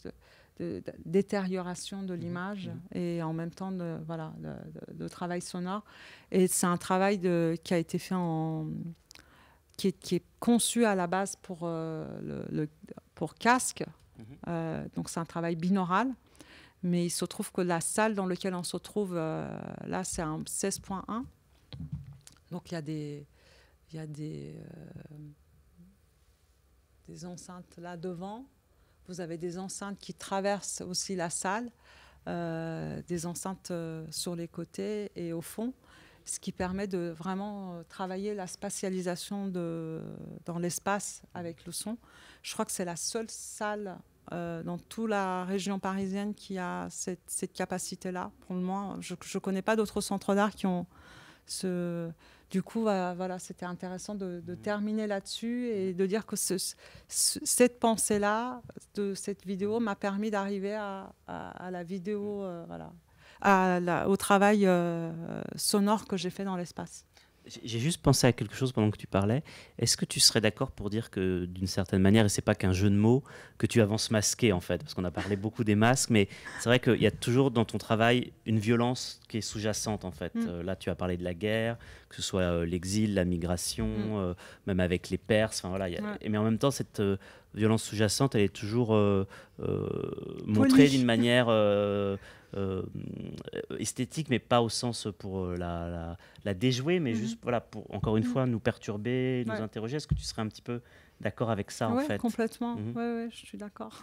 de détérioration de l'image et en même temps de travail sonore. Et c'est un travail qui a été fait qui est conçu à la base pour casque. Donc c'est un travail binaural. Mais il se trouve que la salle dans laquelle on se trouve, là, c'est un 16.1. Donc il y a des enceintes là devant. Vous avez des enceintes qui traversent aussi la salle, des enceintes sur les côtés et au fond, ce qui permet de vraiment travailler la spatialisation dans l'espace avec le son. Je crois que c'est la seule salle dans toute la région parisienne qui a cette capacité-là. Pour le moment, je ne connais pas d'autres centres d'art qui ont ce... Du coup, voilà, c'était intéressant de terminer là-dessus et de dire que cette pensée-là de cette vidéo m'a permis d'arriver à la vidéo, au travail sonore que j'ai fait dans l'espace. J'ai juste pensé à quelque chose pendant que tu parlais. Est-ce que tu serais d'accord pour dire que, d'une certaine manière, et c'est pas qu'un jeu de mots, que tu avances masqué, en fait, parce qu'on a parlé beaucoup des masques, mais c'est vrai qu'il y a toujours dans ton travail une violence qui est sous-jacente, en fait. Là, tu as parlé de la guerre, que ce soit l'exil, la migration, même avec les Perses. Enfin, voilà, mais en même temps, cette violence sous-jacente, elle est toujours montrée d'une manière esthétique, mais pas au sens pour la déjouer, mais juste voilà, pour, encore une fois, nous perturber, nous interroger. Est-ce que tu serais un petit peu d'accord avec ça, en fait? Complètement. Oui, je suis d'accord.